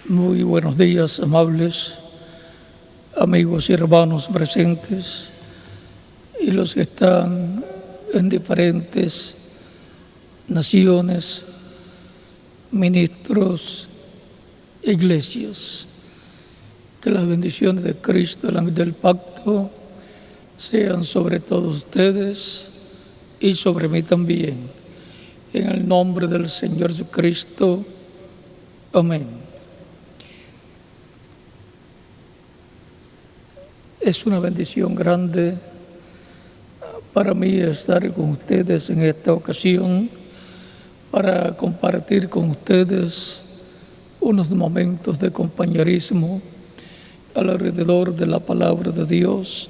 Muy buenos días, amables amigos y hermanos presentes y los que están en diferentes naciones, ministros, iglesias. Que las bendiciones de Cristo, el ángel del pacto, sean sobre todos ustedes y sobre mí también. En el nombre del Señor Jesucristo. Amén. Es una bendición grande para mí estar con ustedes en esta ocasión para compartir con ustedes unos momentos de compañerismo alrededor de la palabra de Dios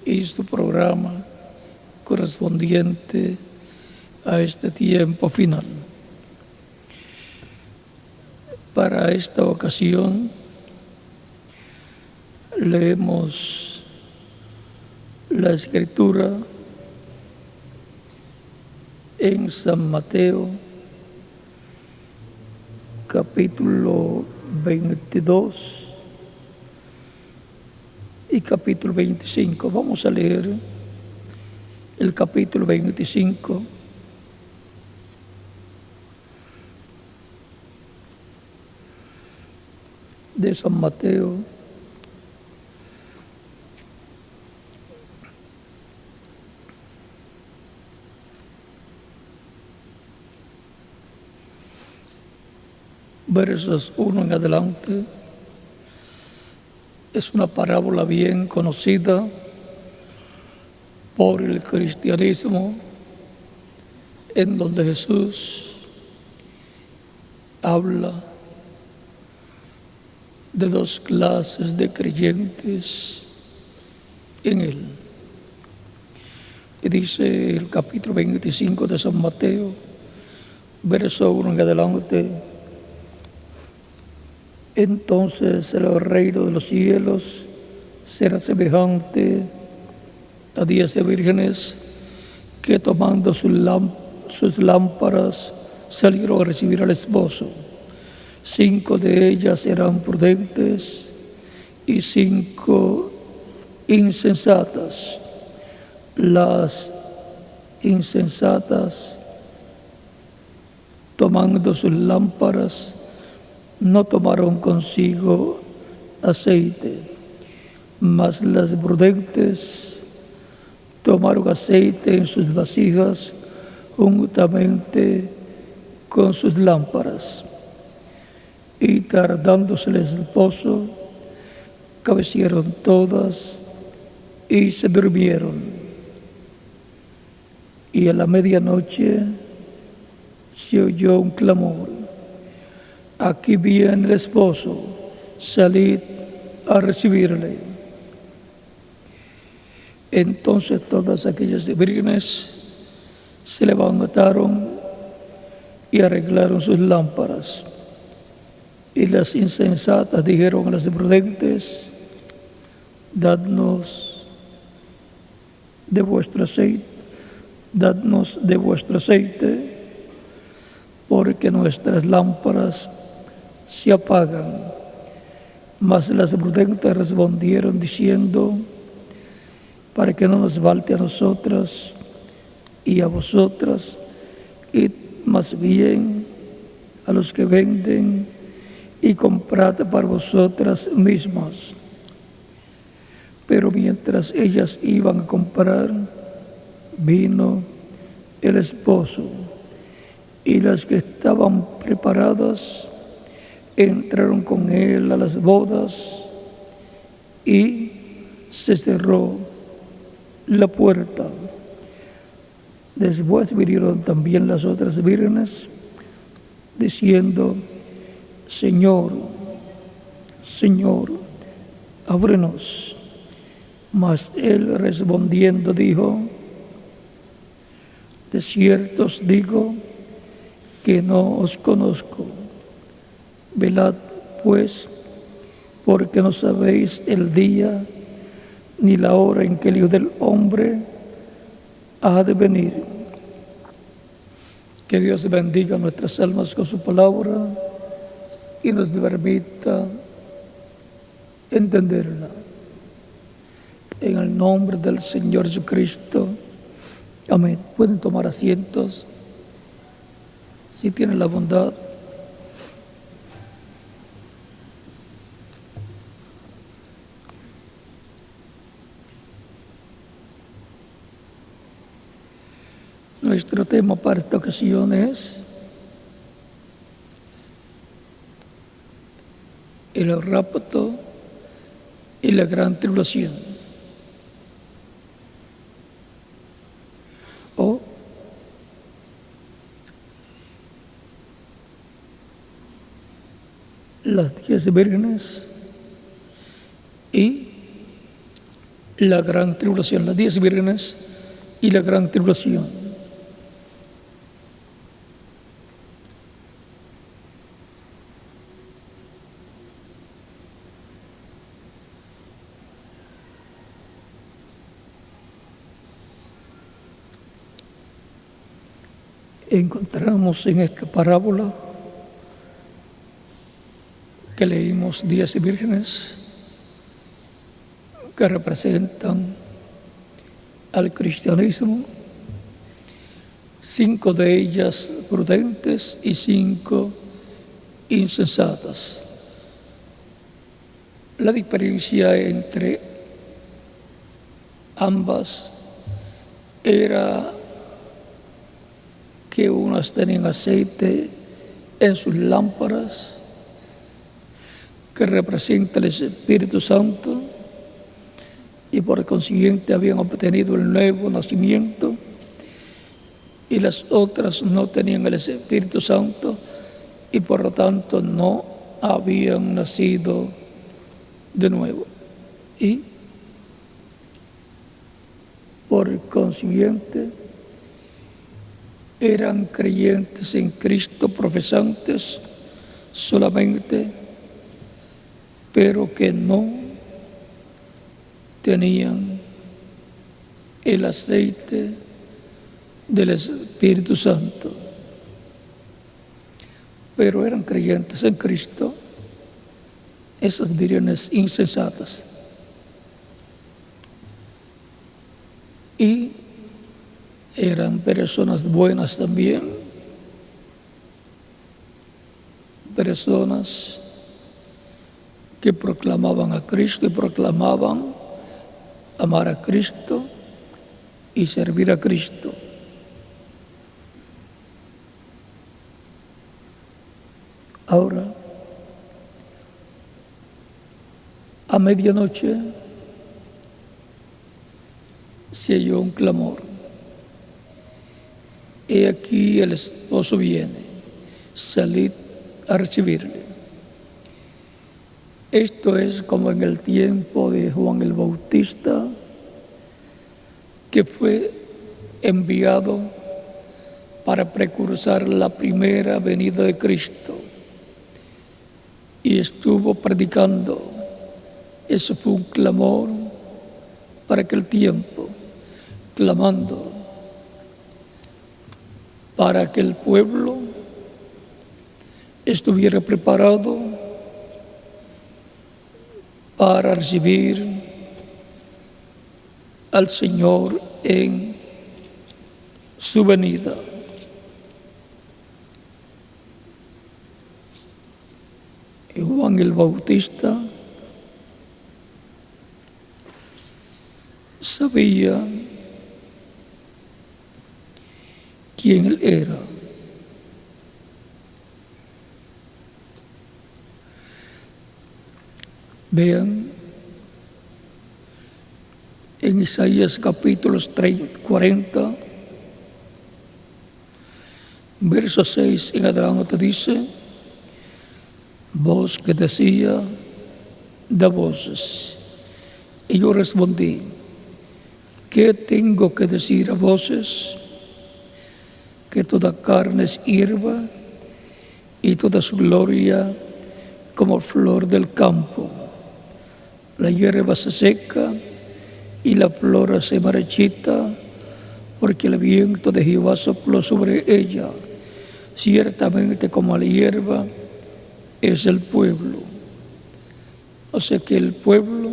y su programa correspondiente a este tiempo final. Para esta ocasión leemos la Escritura en San Mateo, capítulo 22 y capítulo 25. Vamos a leer el capítulo 25. De San Mateo, versos 1 en adelante. Es una parábola bien conocida por el cristianismo, en donde Jesús habla de dos clases de creyentes en Él. Y dice el capítulo 25 de San Mateo, verso 1 en adelante: entonces el reino de los cielos será semejante a 10 vírgenes que, tomando sus lámparas, salieron a recibir al esposo. 5 de ellas eran prudentes y 5 insensatas. Las insensatas, tomando sus lámparas, no tomaron consigo aceite, mas las prudentes tomaron aceite en sus vasijas juntamente con sus lámparas. Y tardándose el esposo, cabecieron todas y se durmieron. Y a la medianoche se oyó un clamor: aquí viene el esposo, salid a recibirle. Entonces todas aquellas vírgenes se levantaron y arreglaron sus lámparas. Y las insensatas dijeron a las prudentes: dadnos de vuestro aceite, porque nuestras lámparas se apagan. Mas las prudentes respondieron diciendo: para que no nos falte a nosotras y a vosotras, id más bien a los que venden y comprad para vosotras mismas. Pero mientras ellas iban a comprar, vino el esposo, y las que estaban preparadas entraron con él a las bodas, y se cerró la puerta. Después vinieron también las otras vírgenes, diciendo: Señor, Señor, ábrenos. Mas él respondiendo dijo: de cierto os digo que no os conozco. Velad pues, porque no sabéis el día ni la hora en que el Hijo del Hombre ha de venir. Que Dios bendiga nuestras almas con su palabra y nos permita entenderla. En el nombre del Señor Jesucristo. Amén. Pueden tomar asientos si tienen la bondad. Nuestro tema para esta ocasión es el rapto y la gran tribulación, o las 10 vírgenes y la gran tribulación, las 10 vírgenes y la gran tribulación. Encontramos en esta parábola que leímos 10 vírgenes que representan al cristianismo, 5 de ellas prudentes y 5 insensatas. La diferencia entre ambas era que unas tenían aceite en sus lámparas, que representa el Espíritu Santo, y por consiguiente habían obtenido el nuevo nacimiento, y las otras no tenían el Espíritu Santo y por lo tanto no habían nacido de nuevo. Y por consiguiente eran creyentes en Cristo, profesantes solamente, pero que no tenían el aceite del Espíritu Santo. Pero eran creyentes en Cristo, esas vírgenes insensatas. Y eran personas buenas también, personas que proclamaban a Cristo y proclamaban amar a Cristo y servir a Cristo. Ahora, a medianoche se oyó un clamor. He aquí el esposo viene, salid a recibirle. Esto es como en el tiempo de Juan el Bautista, que fue enviado para precursar la primera venida de Cristo y estuvo predicando. Eso fue un clamor para aquel tiempo, clamando para que el pueblo estuviera preparado para recibir al Señor en su venida. Y Juan el Bautista sabía quién él era. Vean en Isaías capítulos 40, verso 6 en adelante dice: voz que decía, da voces. Y yo respondí: ¿qué tengo que decir a voces? Que toda carne es hierba y toda su gloria como flor del campo. La hierba se seca y la flor se marchita, porque el viento de Jehová sopló sobre ella. Ciertamente como la hierba es el pueblo. O sea que el pueblo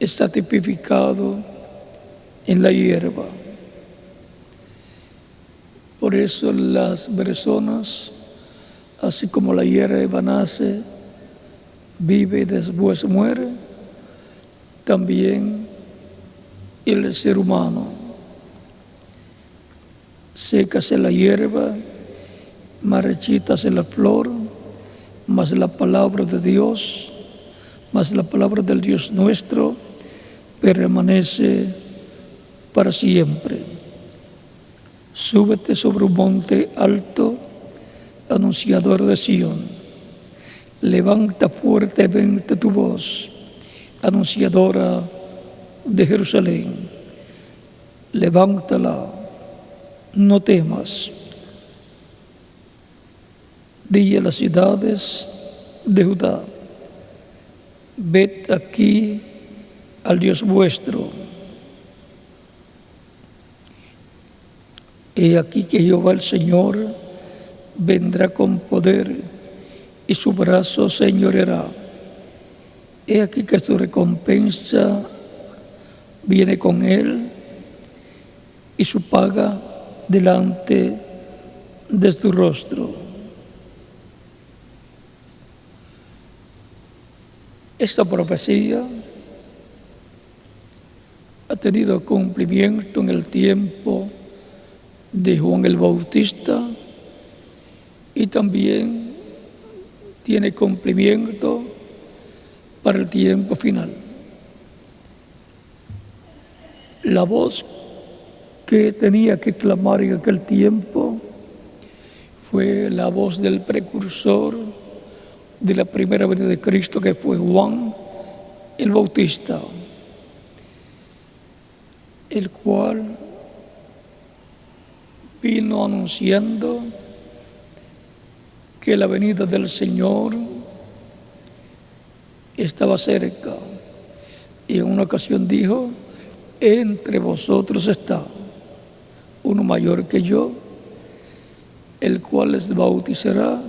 está tipificado en la hierba. Por eso las personas, así como la hierba nace, vive y después muere, también el ser humano. Sécase la hierba, marchítase la flor, mas la palabra de Dios, mas la palabra del Dios nuestro permanece para siempre. Súbete sobre un monte alto, anunciador de Sión. Levanta fuertemente tu voz, anunciadora de Jerusalén. Levántala, no temas. Di a las ciudades de Judá: ved aquí al Dios vuestro. He aquí que Jehová el Señor vendrá con poder y su brazo señoreará. He aquí que su recompensa viene con él y su paga delante de su rostro. Esta profecía ha tenido cumplimiento en el tiempo de Juan el Bautista y también tiene cumplimiento para el tiempo final. La voz que tenía que clamar en aquel tiempo fue la voz del precursor de la primera venida de Cristo, que fue Juan el Bautista, el cual vino anunciando que la venida del Señor estaba cerca. Y en una ocasión dijo: entre vosotros está uno mayor que yo, el cual les bautizará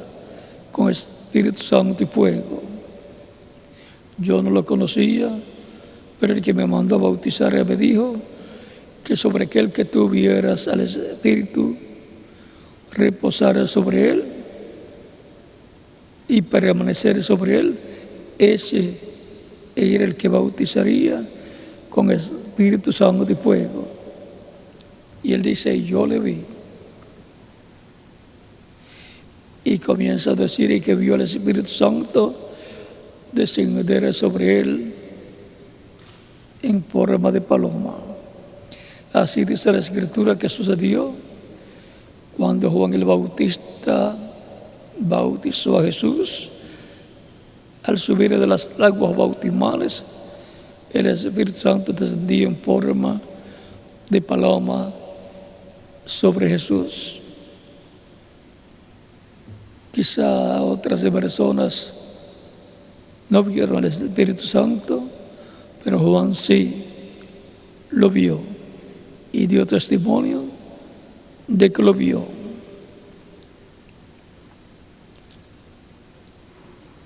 con Espíritu Santo y fuego. Yo no lo conocía, pero el que me mandó a bautizar me dijo que sobre aquel que tuvieras al Espíritu reposara sobre él y permanecer sobre él, ese era el que bautizaría con Espíritu Santo y fuego. Y él dice: yo le vi. Y comienza a decir que vio el Espíritu Santo descender sobre él en forma de paloma. Así dice la Escritura que sucedió cuando Juan el Bautista bautizó a Jesús. Al subir de las aguas bautismales, el Espíritu Santo descendió en forma de paloma sobre Jesús. Quizá otras personas no vieron al Espíritu Santo, pero Juan sí lo vio y dio testimonio de que lo vio.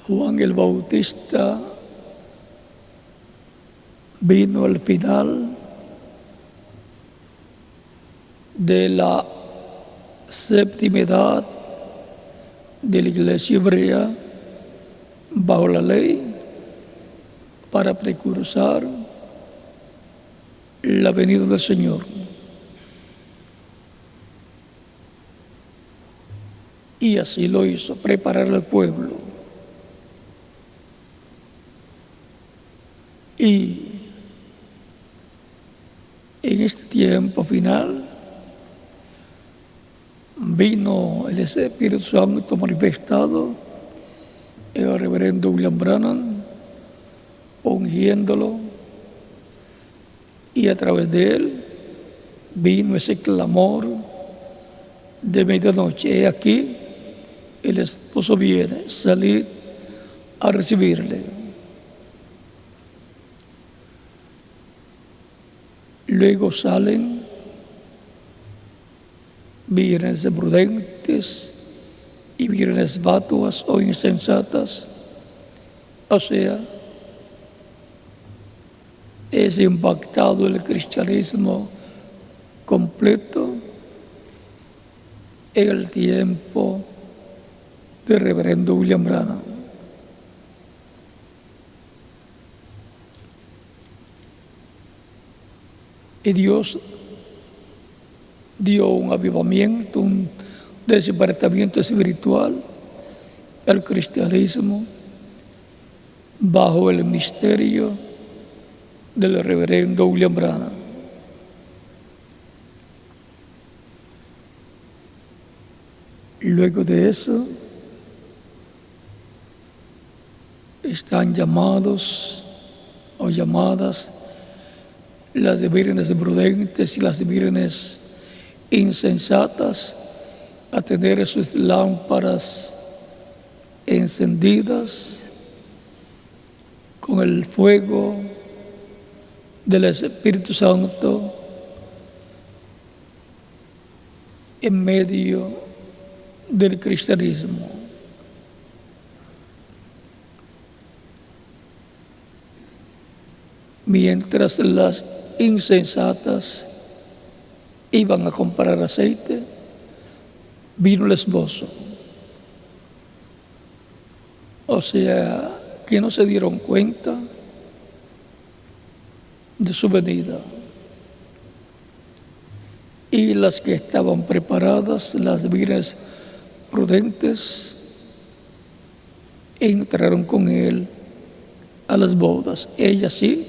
Juan el Bautista vino al final de la séptima edad de la iglesia hebrea bajo la ley para precursar la venida del Señor. Y así lo hizo, preparar al pueblo. Y en este tiempo final vino el Espíritu Santo manifestado en el reverendo William Branham, ungiéndolo, y a través de él vino ese clamor de medianoche: he aquí, el esposo viene, salid a recibirle. Luego salen vírgenes prudentes y vírgenes fatuas o insensatas, o sea, es impactado el cristianismo completo en el tiempo del reverendo William Branham. Y Dios dio un avivamiento, un despertamiento espiritual al cristianismo bajo el ministerio del reverendo William Branham. Luego de eso, están llamados o llamadas las vírgenes prudentes y las vírgenes insensatas a tener sus lámparas encendidas con el fuego del Espíritu Santo en medio del cristianismo. Mientras las insensatas iban a comprar aceite, vino el esposo. O sea, que no se dieron cuenta de su venida. Y las que estaban preparadas, las vírgenes prudentes, entraron con él a las bodas. Ellas sí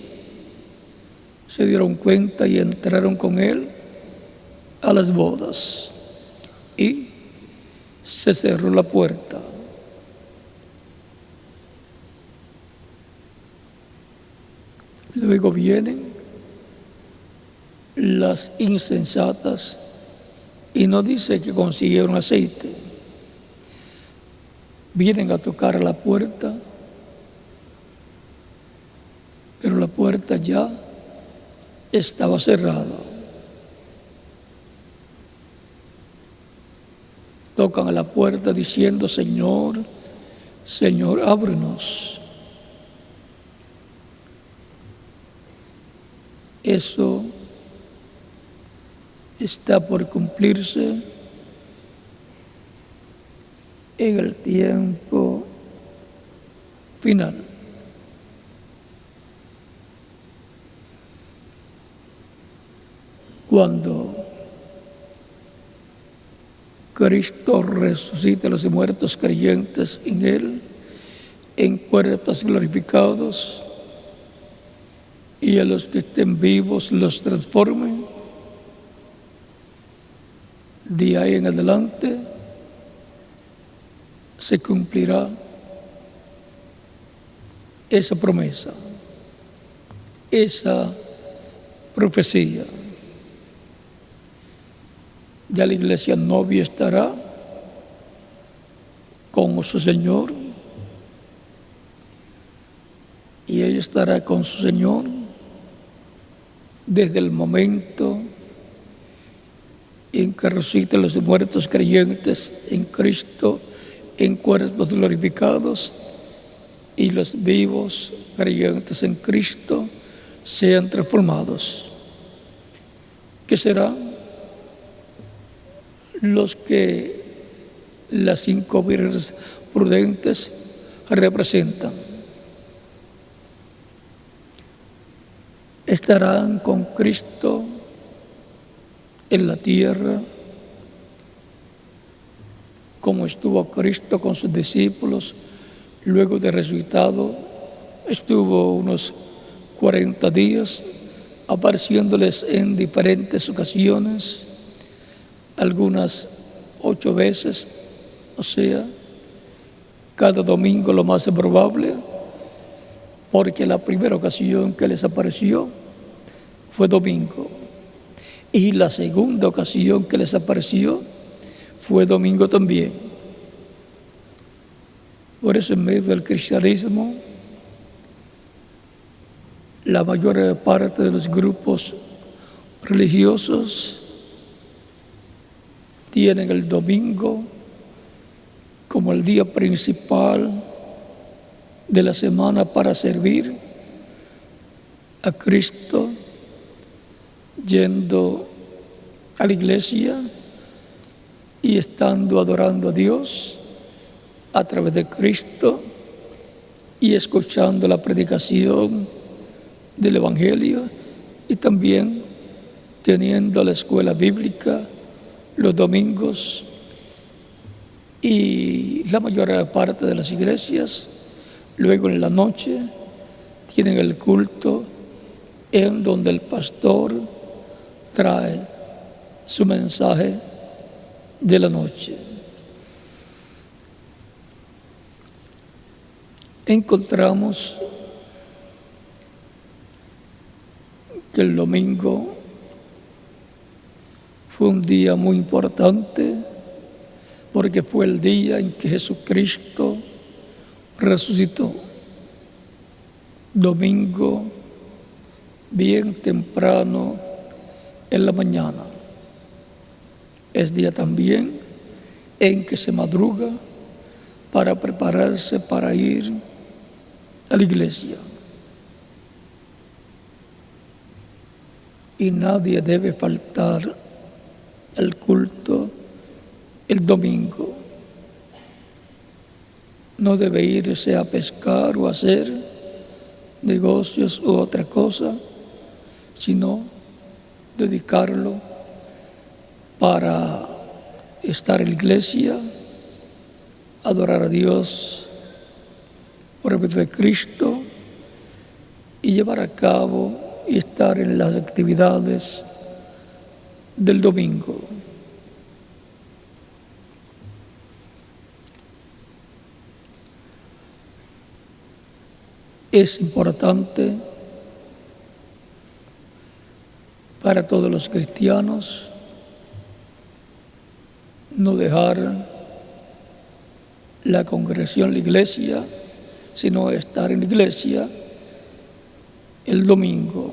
se dieron cuenta y entraron con él a las bodas. Y se cerró la puerta. Luego vienen las insensatas y no dice que consiguieron aceite. Vienen a tocar a la puerta, pero la puerta ya estaba cerrada. Tocan a la puerta diciendo: Señor, Señor, ábrenos. Eso está por cumplirse en el tiempo final. Cuando Cristo resucite a los muertos creyentes en Él, en cuerpos glorificados, y a los que estén vivos los transformen, de ahí en adelante se cumplirá esa promesa, esa profecía. Ya la iglesia novia estará con su Señor y ella estará con su Señor desde el momento en que resuciten los muertos creyentes en Cristo en cuerpos glorificados y los vivos creyentes en Cristo sean transformados. ¿Qué serán? Los que las 5 vírgenes prudentes representan. Estarán con Cristo en la tierra, como estuvo Cristo con sus discípulos. Luego de resucitado, estuvo unos 40 días apareciéndoles en diferentes ocasiones, algunas 8 veces, o sea, cada domingo lo más probable, porque la primera ocasión que les apareció fue domingo, y la segunda ocasión que les apareció fue domingo también. Por eso en medio del cristianismo, la mayor parte de los grupos religiosos tienen el domingo como el día principal de la semana para servir a Cristo, yendo a la iglesia y estando adorando a Dios a través de Cristo y escuchando la predicación del Evangelio, y también teniendo la escuela bíblica los domingos. Y la mayor parte de las iglesias luego en la noche tienen el culto en donde el pastor trae su mensaje de la noche. Encontramos que el domingo fue un día muy importante porque fue el día en que Jesucristo resucitó. Domingo, bien temprano en la mañana. Es día también en que se madruga para prepararse para ir a la iglesia. Y nadie debe faltar al culto el domingo. No debe irse a pescar o a hacer negocios u otra cosa, sino dedicarlo para estar en la iglesia, adorar a Dios por medio de Cristo y llevar a cabo y estar en las actividades del domingo. Es importante para todos los cristianos no dejar la congregación, la iglesia, sino estar en la iglesia el domingo.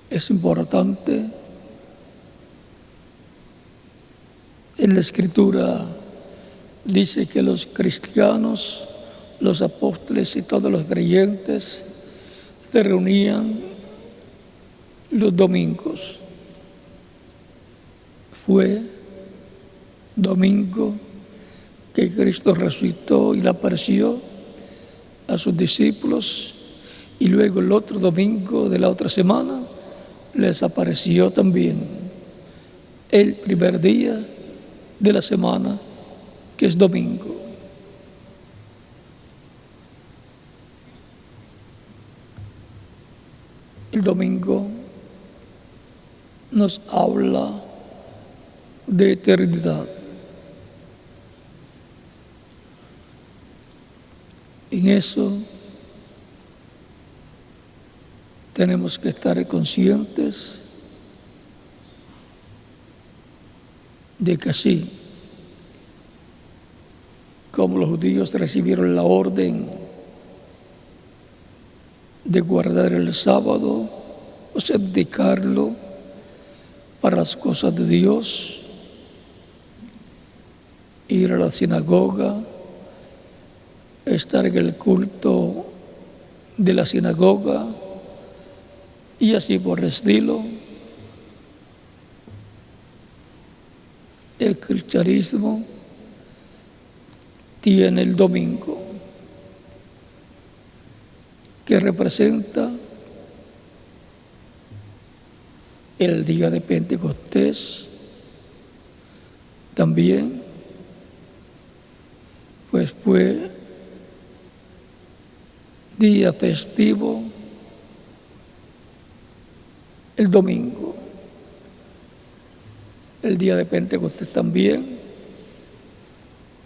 Es importante. En la Escritura dice que los cristianos, los apóstoles y todos los creyentes se reunían los domingos. Fue domingo que Cristo resucitó y le apareció a sus discípulos, y luego el otro domingo de la otra semana les apareció también el primer día de la semana, que es domingo. El domingo nos habla de eternidad. En eso tenemos que estar conscientes de que así como los judíos recibieron la orden de guardar el sábado, o sea, dedicarlo para las cosas de Dios, ir a la sinagoga, estar en el culto de la sinagoga y así por el estilo, el cristianismo tiene el domingo, que representa el día de Pentecostés. También, pues fue día festivo el domingo. El día de Pentecostés también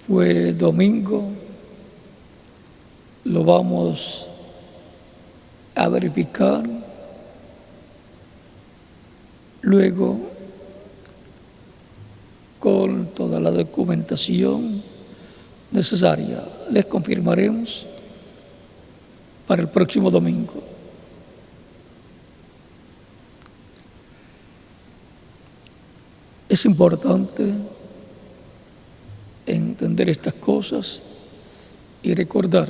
fue domingo. Lo vamos a verificar luego con toda la documentación necesaria. Les confirmaremos para el próximo domingo. Es importante entender estas cosas y recordar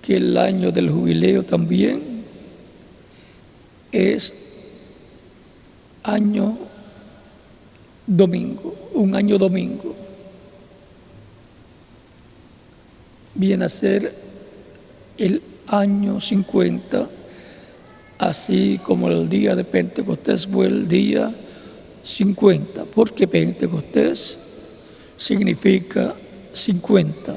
que el año del jubileo también es año domingo, un año domingo. Viene a ser el año 50, así como el día de Pentecostés fue el día 50, porque Pentecostés significa 50.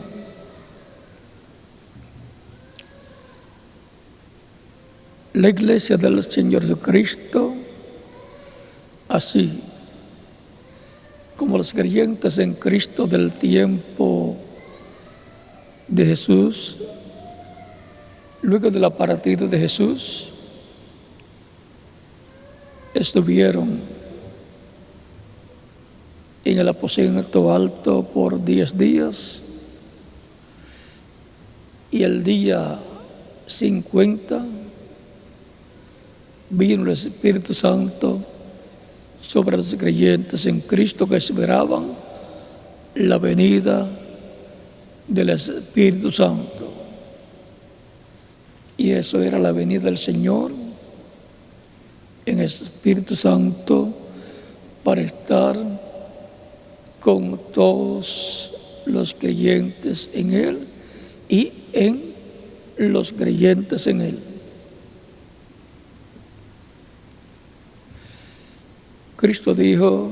La Iglesia del Señor Jesucristo, así como los creyentes en Cristo del tiempo de Jesús, luego de la partida de Jesús, estuvieron en el aposento alto por 10 días, y el día 50 vino el Espíritu Santo sobre los creyentes en Cristo que esperaban la venida del Espíritu Santo. Y eso era la venida del Señor en el Espíritu Santo para estar con todos los creyentes en Él y en los creyentes en Él. Cristo dijo: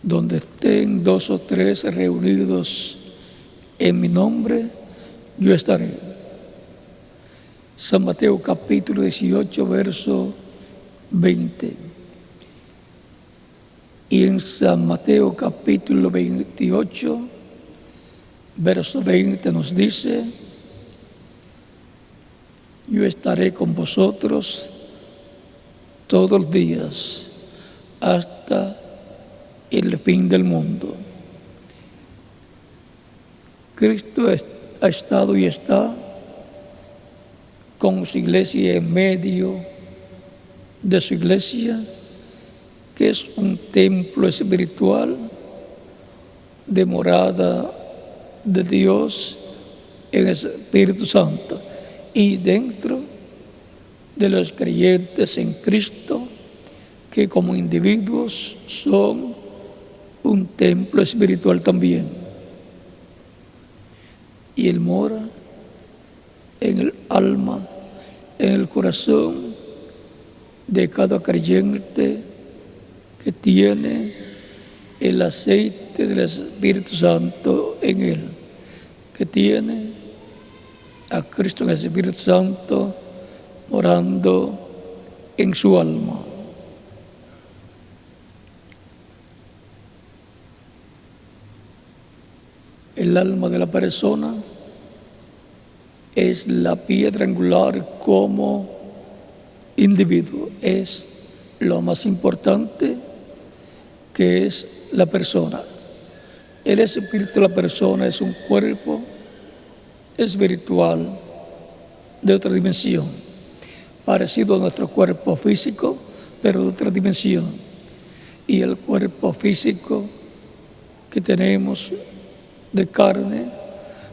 donde estén 2 o 3 reunidos en mi nombre, yo estaré. San Mateo capítulo 18, verso 20. Y en San Mateo capítulo 28, verso 20 nos dice: yo estaré con vosotros todos los días hasta el fin del mundo. Cristo ha estado y está con su iglesia en medio de su iglesia, que es un templo espiritual de morada de Dios en el Espíritu Santo, y dentro de los creyentes en Cristo, que como individuos son un templo espiritual también. Y Él mora en el alma, en el corazón de cada creyente que tiene el aceite del Espíritu Santo en él, que tiene a Cristo en el Espíritu Santo morando en su alma. El alma de la persona es la piedra angular como individuo, es lo más importante que es la persona. El espíritu de la persona es un cuerpo espiritual de otra dimensión, parecido a nuestro cuerpo físico, pero de otra dimensión. Y el cuerpo físico que tenemos de carne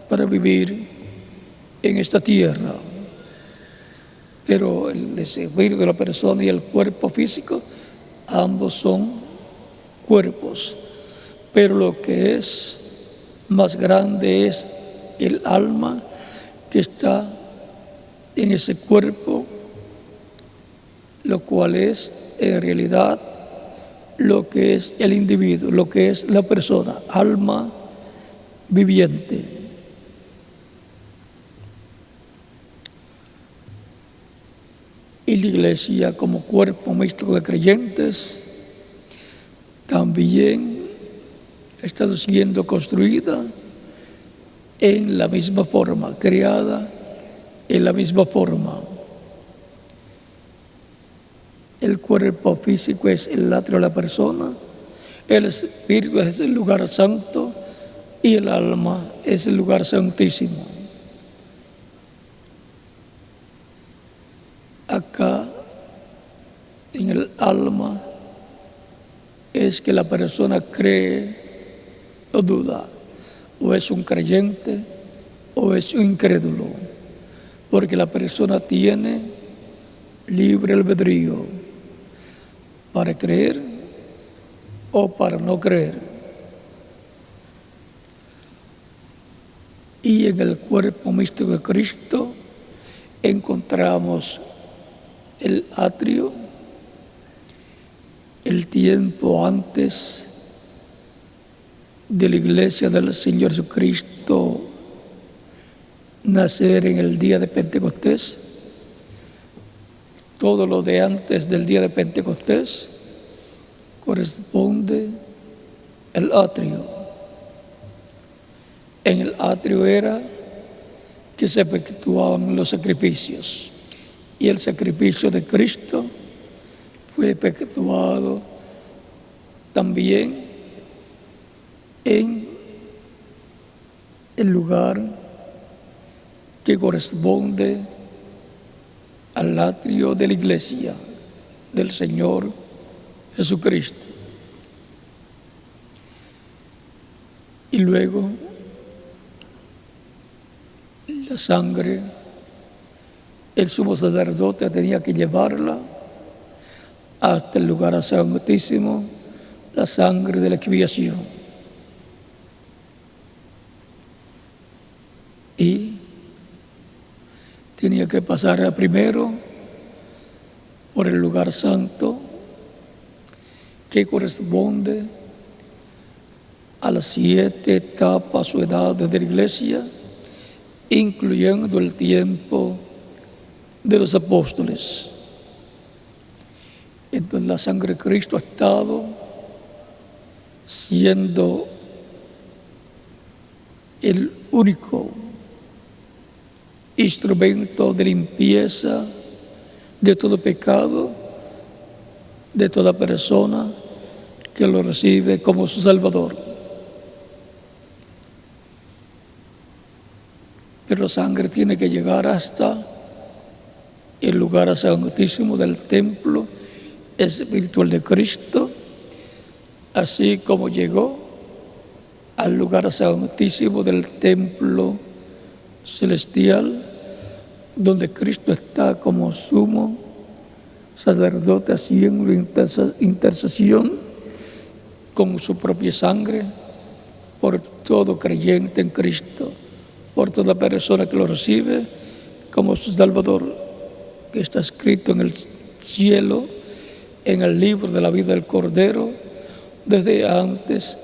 para vivir en esta tierra. Pero el espíritu de la persona y el cuerpo físico, ambos son cuerpos. Pero lo que es más grande es el alma que está en ese cuerpo, lo cual es en realidad lo que es el individuo, lo que es la persona, alma viviente. Y la iglesia como cuerpo místico de creyentes también ha estado siendo construida en la misma forma, creada en la misma forma. El cuerpo físico es el atrio de la persona, el espíritu es el lugar santo y el alma es el lugar santísimo. Acá, en el alma es que la persona cree o duda, o es un creyente o es un incrédulo, porque la persona tiene libre albedrío para creer o para no creer. Y en el cuerpo místico de Cristo encontramos el atrio, el tiempo antes de la iglesia del Señor Jesucristo nacer en el día de Pentecostés. Todo lo de antes del día de Pentecostés corresponde al atrio. En el atrio era que se efectuaban los sacrificios, y el sacrificio de Cristo fue efectuado también en el lugar que corresponde al atrio de la iglesia del Señor Jesucristo. Y luego la sangre, el sumo sacerdote tenía que llevarla hasta el lugar santísimo, la sangre de la expiación. Y tenía que pasar primero por el lugar santo, que corresponde a las 7 etapas o edades de la iglesia, incluyendo el tiempo de los apóstoles. Entonces la sangre de Cristo ha estado siendo el único instrumento de limpieza de todo pecado, de toda persona que lo recibe como su Salvador. Pero la sangre tiene que llegar hasta el lugar santísimo del templo espiritual de Cristo, así como llegó al lugar santísimo del templo celestial, donde Cristo está como sumo sacerdote haciendo intercesión con su propia sangre por todo creyente en Cristo, por toda persona que lo recibe como su Salvador, que está escrito en el cielo, en el libro de la vida del Cordero, desde antes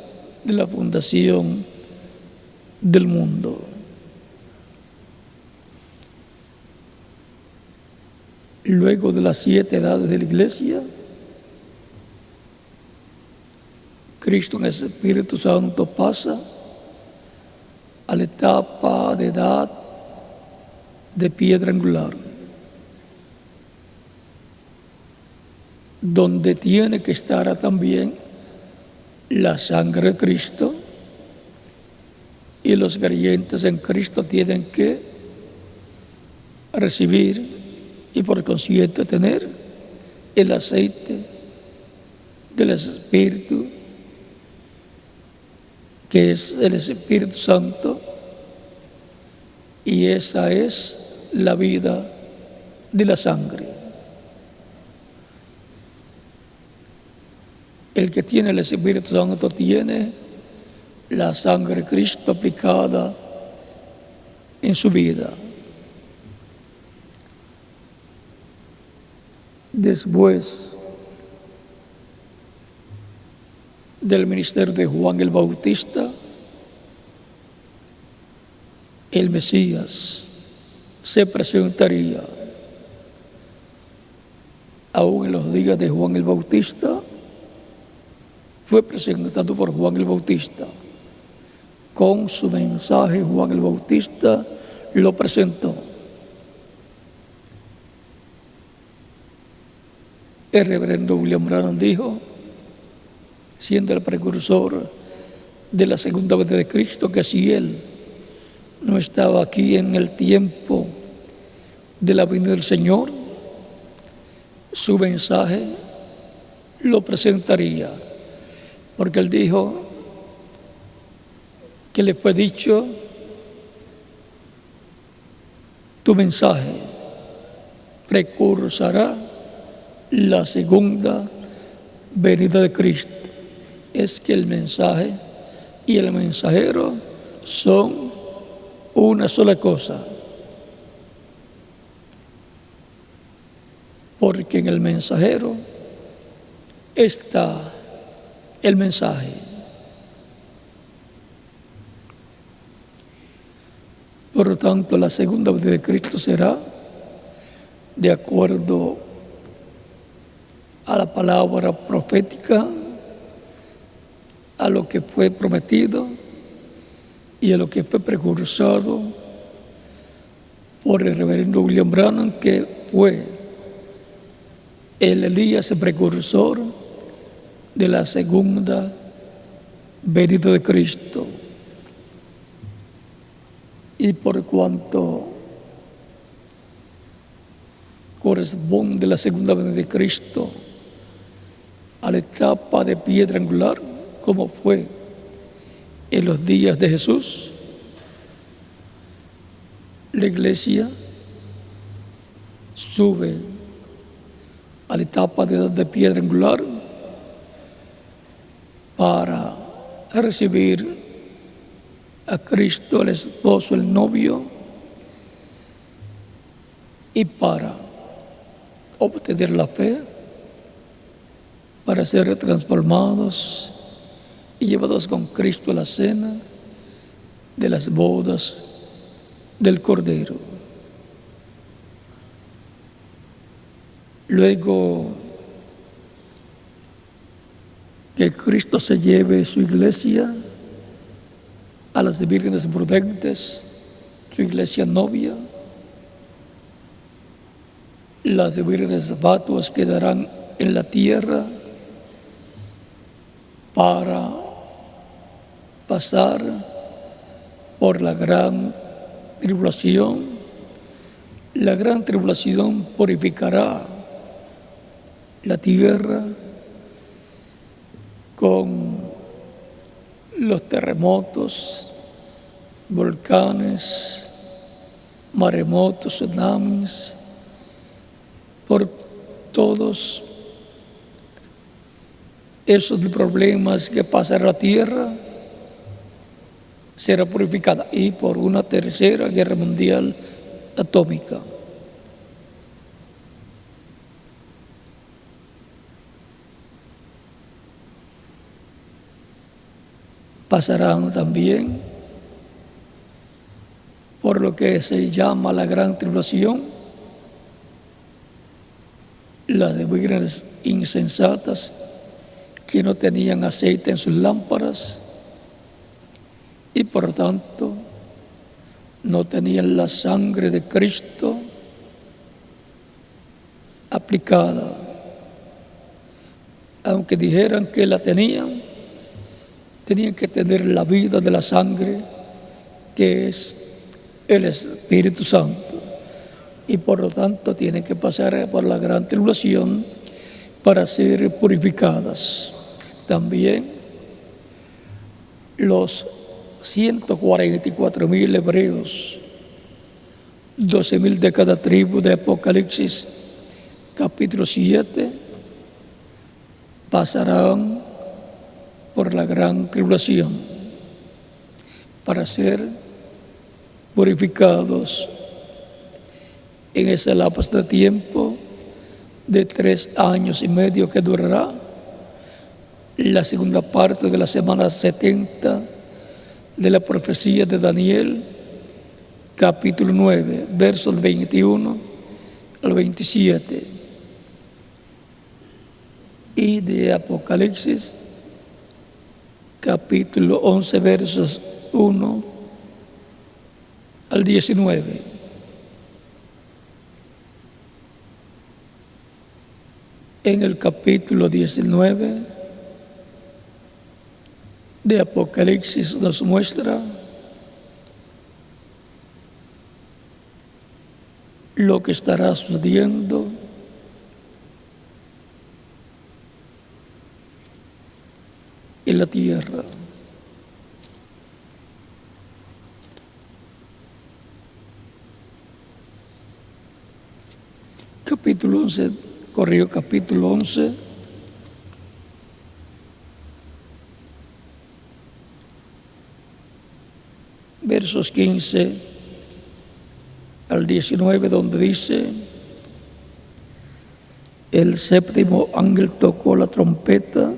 de la fundación del mundo. Luego de las 7 edades de la iglesia, Cristo en el Espíritu Santo pasa a la etapa de edad de piedra angular, donde tiene que estar también la sangre de Cristo, y los creyentes en Cristo tienen que recibir y por consiguiente tener el aceite del Espíritu, que es el Espíritu Santo, y esa es la vida de la sangre. El que tiene el Espíritu Santo tiene la sangre de Cristo aplicada en su vida. Después del ministerio de Juan el Bautista, el Mesías se presentaría. Aún en los días de Juan el Bautista, fue presentado por Juan el Bautista. Con su mensaje, Juan el Bautista lo presentó. El reverendo William Branham dijo, siendo el precursor de la segunda venida de Cristo, que si él no estaba aquí en el tiempo de la venida del Señor, su mensaje lo presentaría, porque él dijo que le fue dicho: tu mensaje precursará la segunda venida de Cristo. Es que el mensaje y el mensajero son una sola cosa, porque en el mensajero está el mensaje. Por lo tanto, la segunda venida de Cristo será de acuerdo a la palabra profética, a lo que fue prometido y a lo que fue precursado por el reverendo William Branham, que fue el Elías precursor de la segunda venida de Cristo. Y por cuanto corresponde la segunda venida de Cristo a la etapa de piedra angular, como fue en los días de Jesús, la iglesia sube a la etapa de piedra angular para recibir a Cristo, el esposo, el novio, y para obtener la fe, para ser transformados y llevados con Cristo a la cena de las bodas del Cordero. Luego que Cristo se lleve su iglesia a las vírgenes prudentes, su iglesia novia, las vírgenes fatuas quedarán en la tierra para pasar por la gran tribulación. La gran tribulación purificará la tierra con los terremotos, volcanes, maremotos, tsunamis, por todos esos problemas que pasa la tierra, será purificada, y por una tercera guerra mundial atómica. Pasarán también por lo que se llama la gran tribulación las vírgenes insensatas que no tenían aceite en sus lámparas y por lo tanto no tenían la sangre de Cristo aplicada. Aunque dijeran que la tenían que tener la vida de la sangre, que es el Espíritu Santo. Y por lo tanto tienen que pasar por la gran tribulación para ser purificadas. También los 144,000 hebreos, 12,000 de cada tribu de Apocalipsis, capítulo 7, pasarán por la gran tribulación para ser purificados en ese lapso de tiempo de 3 años y medio que durará la segunda parte de la semana 70 de la profecía de Daniel, capítulo 9, versos 21 al 27, y de Apocalipsis, capítulo 11, versos 1 al 19. En el capítulo 19 de Apocalipsis nos muestra lo que estará sucediendo en la tierra. Capítulo 11, corrió capítulo 11. Versos 15 al 19, donde dice: el séptimo ángel tocó la trompeta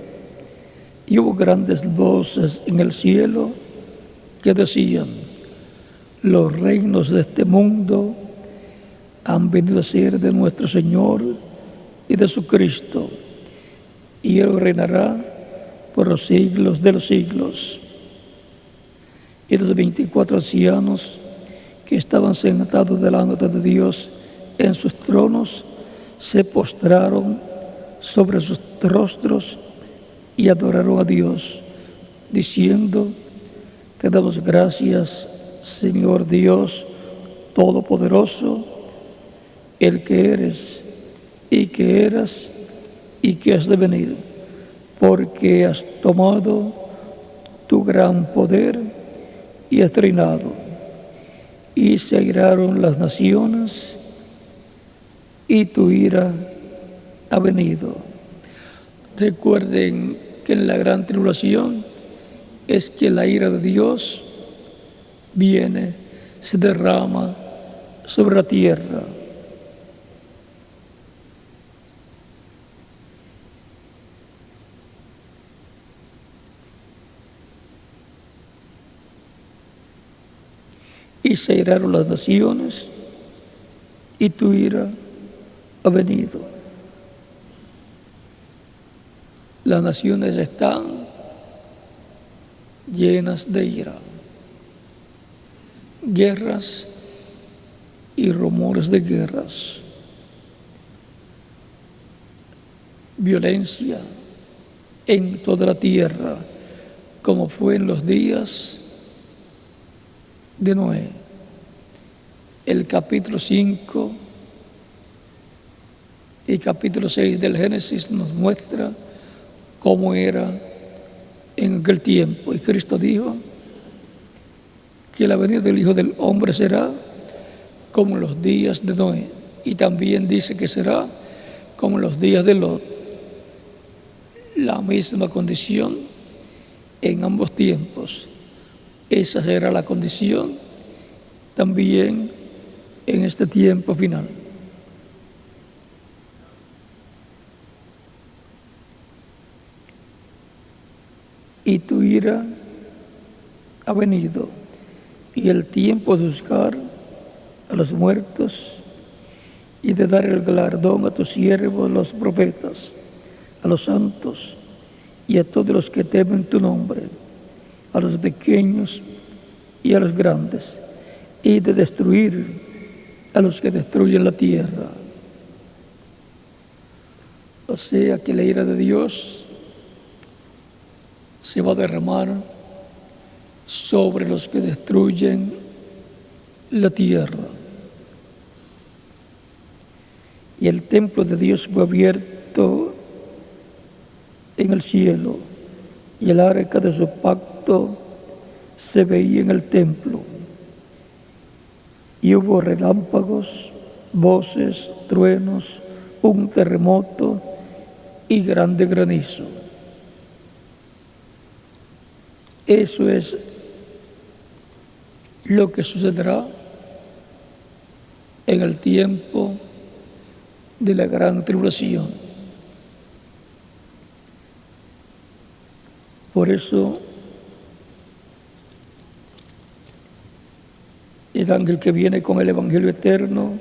y hubo grandes voces en el cielo que decían: los reinos de este mundo han venido a ser de nuestro Señor y de su Cristo, y Él reinará por los siglos de los siglos. Y los 24 ancianos que estaban sentados delante de Dios en sus tronos se postraron sobre sus rostros y adoraron a Dios, diciendo: te damos gracias, Señor Dios Todopoderoso, el que eres y que eras y que has de venir, porque has tomado tu gran poder y has reinado. Y se airaron las naciones y tu ira ha venido. Recuerden que en la gran tribulación es que la ira de Dios viene, se derrama sobre la tierra. Y se airaron las naciones y tu ira ha venido. Las naciones están llenas de ira, guerras y rumores de guerras, violencia en toda la tierra, como fue en los días de Noé. El capítulo 5 y capítulo 6 del Génesis nos muestra cómo era en aquel tiempo. Y Cristo dijo que la venida del Hijo del Hombre será como en los días de Noé. Y también dice que será como en los días de Lot. La misma condición en ambos tiempos. Esa será la condición también en este tiempo final. Y tu ira ha venido, y el tiempo de buscar a los muertos y de dar el galardón a tus siervos los profetas, a los santos y a todos los que temen tu nombre, a los pequeños y a los grandes, y de destruir a los que destruyen la tierra. O sea que la ira de Dios se va a derramar sobre los que destruyen la tierra. Y el templo de Dios fue abierto en el cielo, y el arca de su pacto se veía en el templo. Y hubo relámpagos, voces, truenos, un terremoto y grande granizo. Eso es lo que sucederá en el tiempo de la gran tribulación. Por eso el ángel que viene con el Evangelio eterno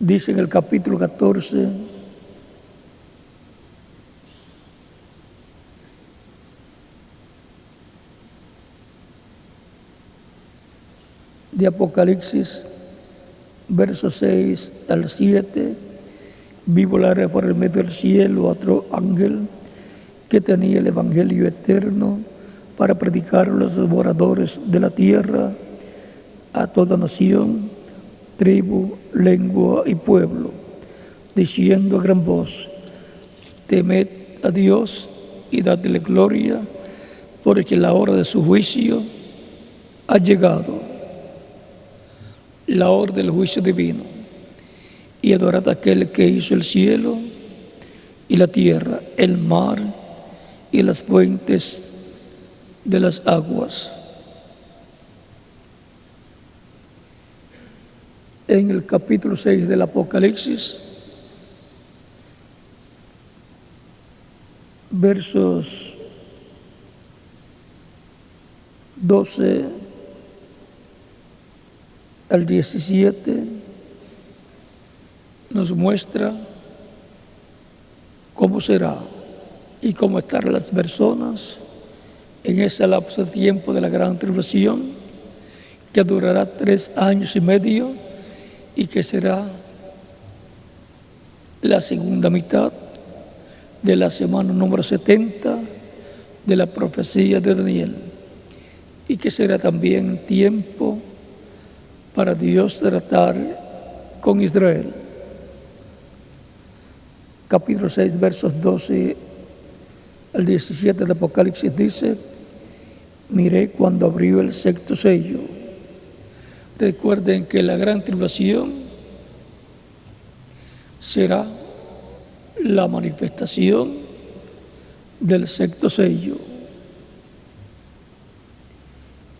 dice en el capítulo 14 de Apocalipsis, versos 6 al 7, vi volar por el medio del cielo otro ángel que tenía el Evangelio eterno para predicar a los moradores de la tierra, a toda nación, tribu, lengua y pueblo, diciendo a gran voz: temed a Dios y dadle gloria, porque la hora de su juicio ha llegado, la hora del juicio divino. Y adorad a aquel que hizo el cielo y la tierra, el mar y las fuentes de las aguas. En el capítulo 6 del Apocalipsis, versos 12 al 17, nos muestra cómo será y cómo estarán las personas en ese lapso de tiempo de la gran tribulación, que durará 3 años y medio y que será la segunda mitad de la semana número 70 de la profecía de Daniel, y que será también tiempo para Dios tratar con Israel. Capítulo 6, versos 12 al 17 del Apocalipsis dice: miré cuando abrió el sexto sello. Recuerden que la gran tribulación será la manifestación del sexto sello.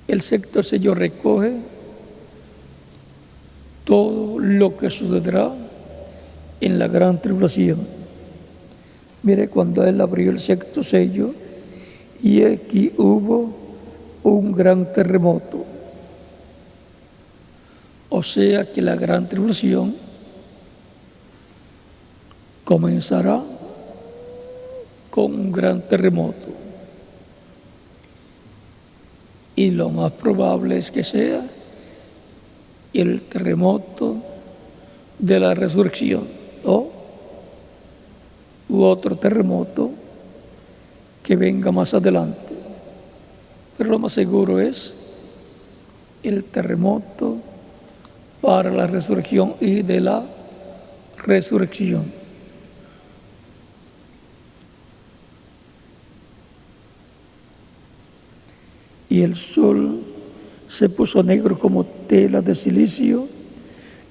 El sexto sello recoge todo lo que sucederá en la gran tribulación. Mire, cuando él abrió el sexto sello, y aquí hubo un gran terremoto. O sea que la gran tribulación comenzará con un gran terremoto. Y lo más probable es que sea el terremoto de la resurrección u otro terremoto que venga más adelante. Pero lo más seguro es el terremoto para la resurrección y de la resurrección. Y el sol se puso negro como tela de silicio,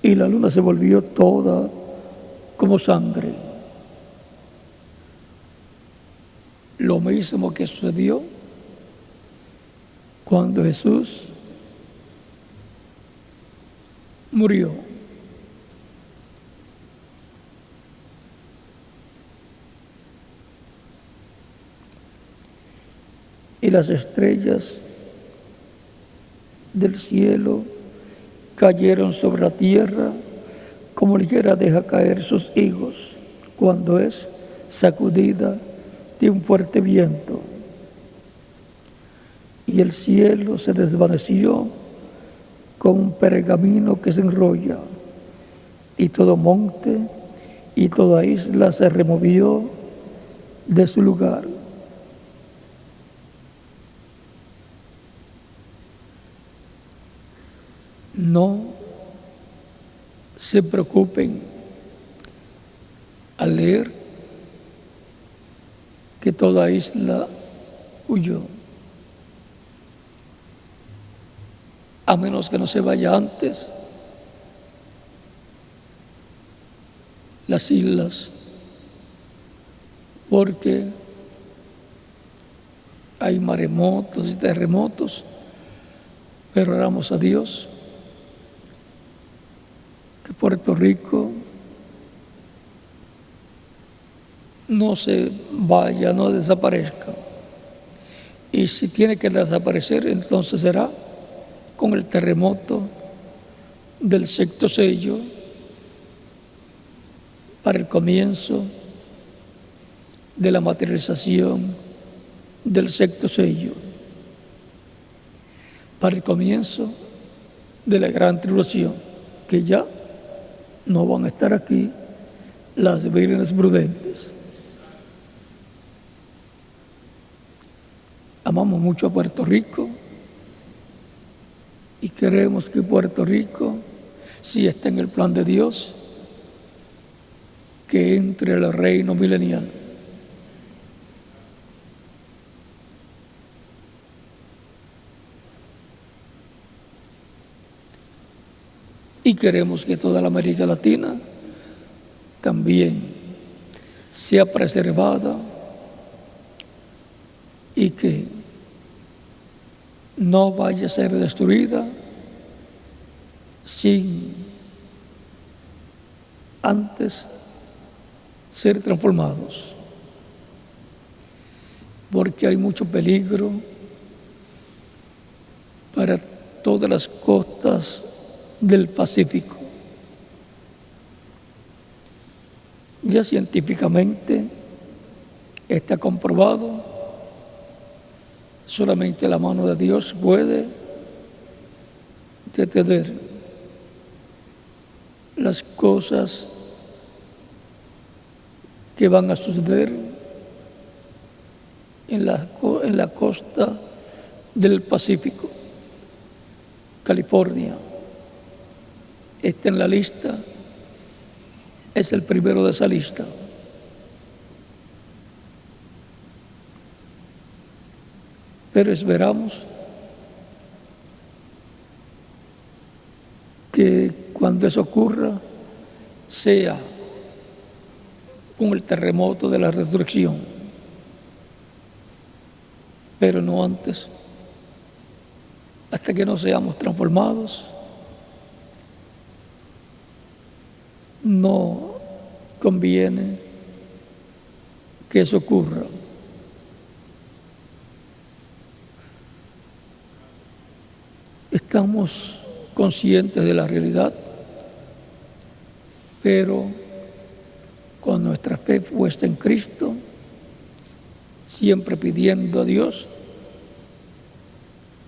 y la luna se volvió toda como sangre. Lo mismo que sucedió cuando Jesús murió. Y las estrellas del cielo cayeron sobre la tierra como la higuera deja caer sus higos cuando es sacudida de un fuerte viento. Y el cielo se desvaneció con un pergamino que se enrolla, y todo monte y toda isla se removió de su lugar. No se preocupen al leer que toda isla huyó, a menos que no se vaya antes. Las islas, porque hay maremotos y terremotos, pero oramos a Dios que Puerto Rico no se vaya, no desaparezca. Y si tiene que desaparecer, entonces será con el terremoto del sexto sello, para el comienzo de la materialización del sexto sello, para el comienzo de la gran tribulación, que ya no van a estar aquí las vírgenes prudentes. Amamos mucho a Puerto Rico y queremos que Puerto Rico si está en el plan de Dios, que entre al reino milenial. Y queremos que toda la América Latina también sea preservada y que no vaya a ser destruida sin antes ser transformados, porque hay mucho peligro para todas las costas del Pacífico. Ya científicamente está comprobado, solamente la mano de Dios puede detener las cosas que van a suceder en la costa del Pacífico. California está en la lista, es el primero de esa lista. Pero esperamos que cuando eso ocurra sea con el terremoto de la resurrección, pero no antes. Hasta que no seamos transformados, no conviene que eso ocurra. Estamos conscientes de la realidad, pero con nuestra fe puesta en Cristo, siempre pidiendo a Dios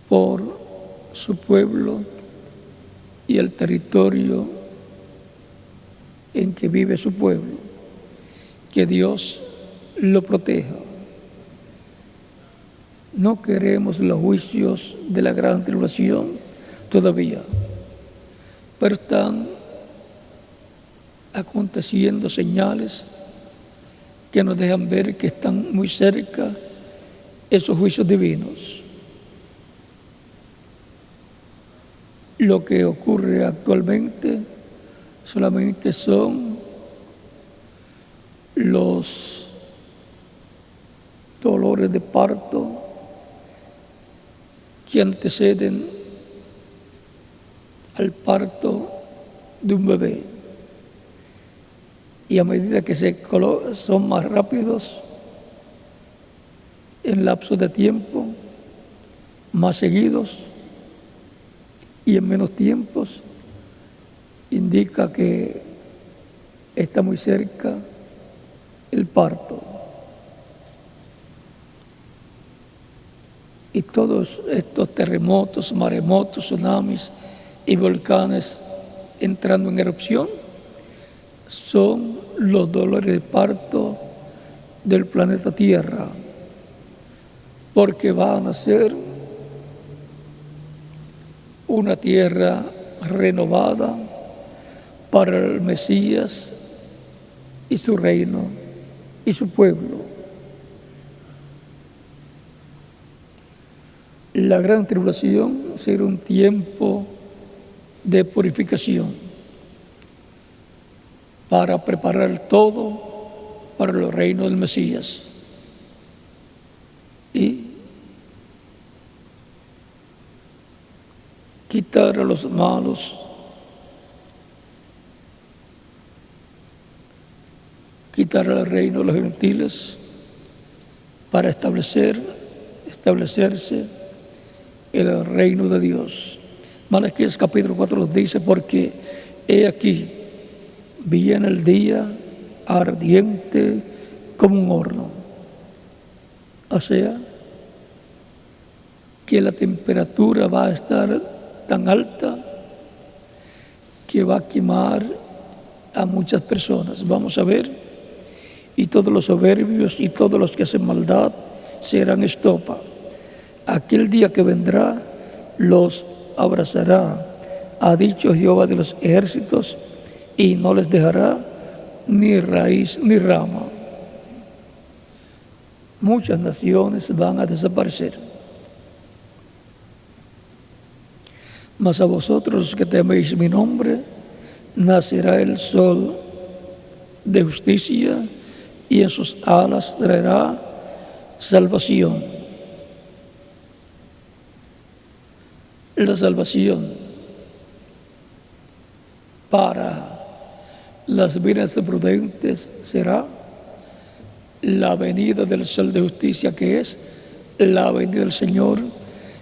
por su pueblo y el territorio en que vive su pueblo, que Dios lo proteja. No queremos los juicios de la gran tribulación todavía, pero están aconteciendo señales que nos dejan ver que están muy cerca esos juicios divinos. Lo que ocurre actualmente solamente son los dolores de parto que anteceden al parto de un bebé. Y a medida que son más rápidos, en lapsos de tiempo, más seguidos y en menos tiempos, indica que está muy cerca el parto. Y todos estos terremotos, maremotos, tsunamis y volcanes entrando en erupción son los dolores de parto del planeta Tierra, porque van a ser una tierra renovada para el Mesías y su reino y su pueblo. La gran tribulación será un tiempo de purificación para preparar todo para el reino del Mesías. Y quitar a los malos, quitar al reino de los gentiles para establecerse el reino de Dios. Malaquías capítulo 4 nos dice, porque he aquí, viene el día ardiente como un horno. O sea, que la temperatura va a estar tan alta que va a quemar a muchas personas. Vamos a ver, y todos los soberbios y todos los que hacen maldad serán estopa. Aquel día que vendrá los abrazará ha dicho Jehová de los ejércitos, y no les dejará ni raíz ni rama. Muchas naciones van a desaparecer. Mas a vosotros los que teméis mi nombre, nacerá el sol de justicia, y en sus alas traerá salvación. La salvación para las vidas prudentes será la venida del sol de justicia, que es la venida del Señor,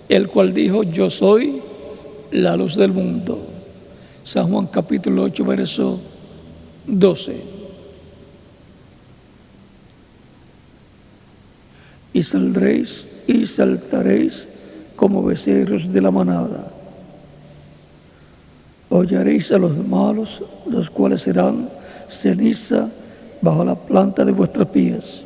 el cual dijo: yo soy la luz del mundo. San Juan capítulo 8, verso 12. Y saldréis y saltaréis como becerros de la manada. Hollaréis a los malos, los cuales serán ceniza bajo la planta de vuestros pies.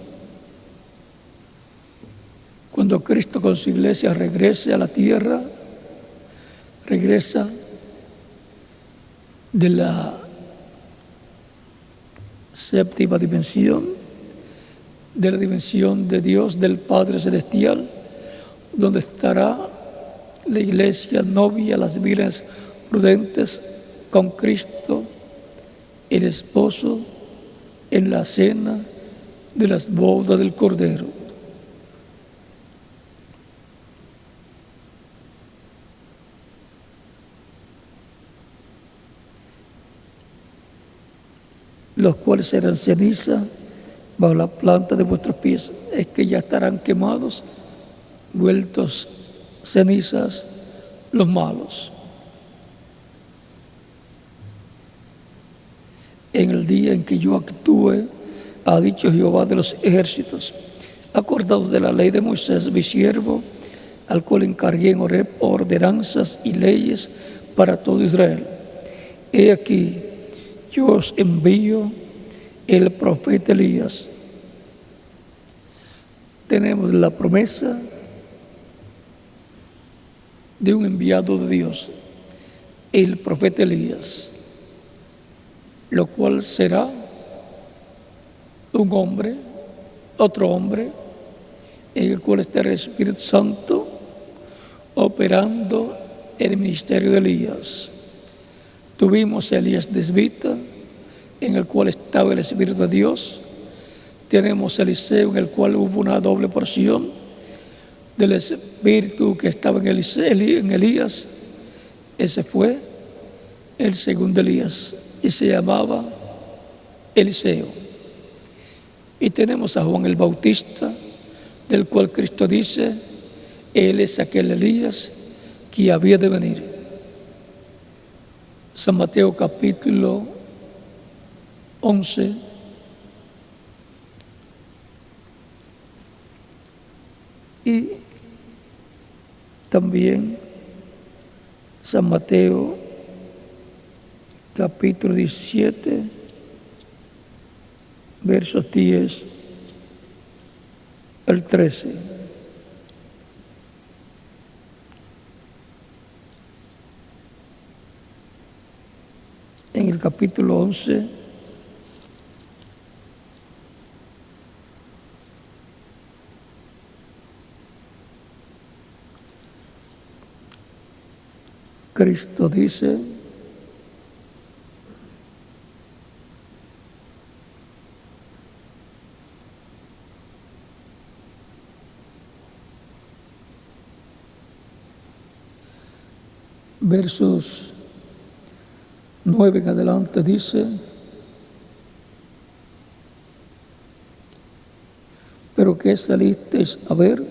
Cuando Cristo con su iglesia regrese a la tierra, regresa de la séptima dimensión, de la dimensión de Dios, del Padre Celestial, donde estará la iglesia novia, las vírgenes prudentes, con Cristo, el esposo, en la cena de las bodas del Cordero. Los cuales serán ceniza bajo la planta de vuestros pies. Es que ya estarán quemados, vueltos cenizas los malos. En el día en que yo actúe, ha dicho Jehová de los ejércitos, acordaos de la ley de Moisés, mi siervo, al cual encargué en Horeb ordenanzas y leyes para todo Israel. He aquí, yo os envío el profeta Elías. Tenemos la promesa de un enviado de Dios, el profeta Elías, lo cual será un hombre, otro hombre, en el cual estará el Espíritu Santo operando el ministerio de Elías. Tuvimos a Elías Desvita, en el cual estaba el Espíritu de Dios. Tenemos a Eliseo, en el cual hubo una doble porción del Espíritu que estaba en Elías. Ese fue el segundo Elías, y se llamaba Eliseo. Y tenemos a Juan el Bautista, del cual Cristo dice: él es aquel Elías que había de venir. San Mateo capítulo 11, y también San Mateo capítulo 17, versos 10 al 13. En el capítulo 11, Cristo dice: versos 9 en adelante, dice: pero que salisteis a ver,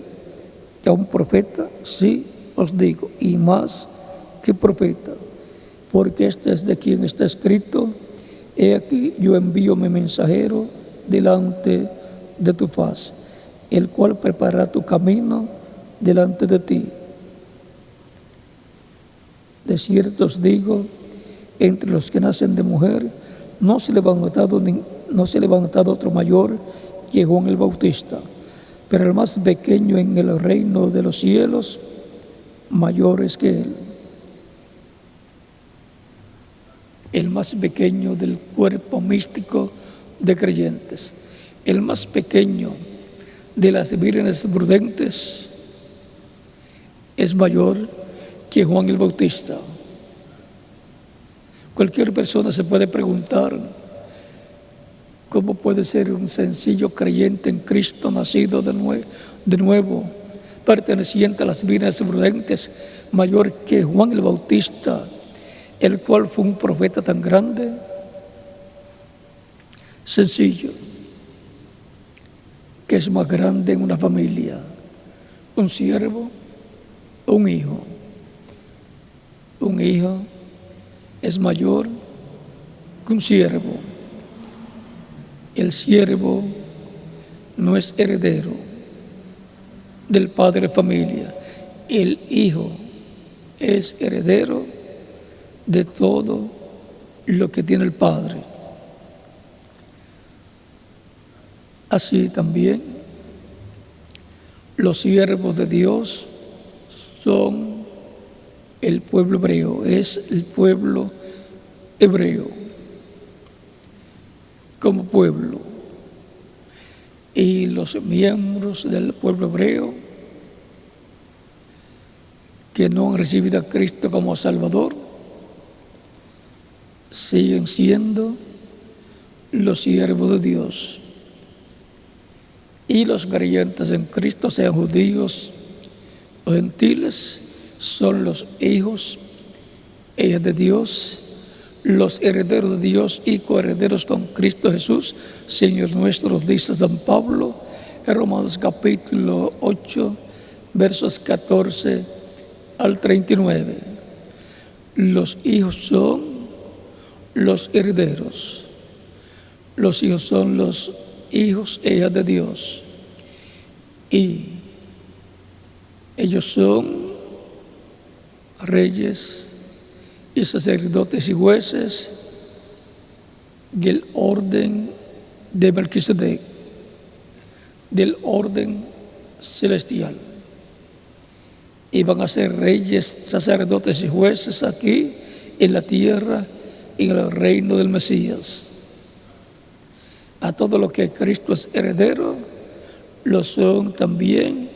que a un profeta, sí os digo, y más que profeta, porque este es de quien está escrito: he aquí yo envío mi mensajero delante de tu faz, el cual preparará tu camino delante de ti. De cierto os digo, entre los que nacen de mujer no se ha levantado otro mayor que Juan el Bautista, pero el más pequeño en el reino de los cielos mayor es que él. el más pequeño del cuerpo místico de creyentes, el más pequeño de las vírgenes prudentes, es mayor que Juan el Bautista. Cualquier persona se puede preguntar, ¿cómo puede ser un sencillo creyente en Cristo, nacido de nuevo, perteneciente a las vírgenes prudentes, mayor que Juan el Bautista, el cual fue un profeta tan grande? Sencillo. ¿Qué es más grande en una familia? ¿Un siervo o un hijo? Un hijo es mayor que un siervo. El siervo no es heredero del padre de familia. El hijo es heredero de todo lo que tiene el padre. Así también, los siervos de Dios son el pueblo hebreo, es el pueblo hebreo como pueblo. Y los miembros del pueblo hebreo que no han recibido a Cristo como Salvador siguen siendo los siervos de Dios. Y los creyentes en Cristo, sean judíos o gentiles, son los hijos e hijas de Dios, los herederos de Dios y coherederos con Cristo Jesús, Señor nuestro, dice San Pablo en Romanos capítulo 8, versos 14 al 39. Los hijos son los herederos. Los hijos son los hijos e hijas de Dios. Y ellos son reyes y sacerdotes y jueces del orden de Melquisedec, del orden celestial. Y van a ser reyes, sacerdotes y jueces aquí en la tierra, en el reino del Mesías. A todo lo que Cristo es heredero, lo son también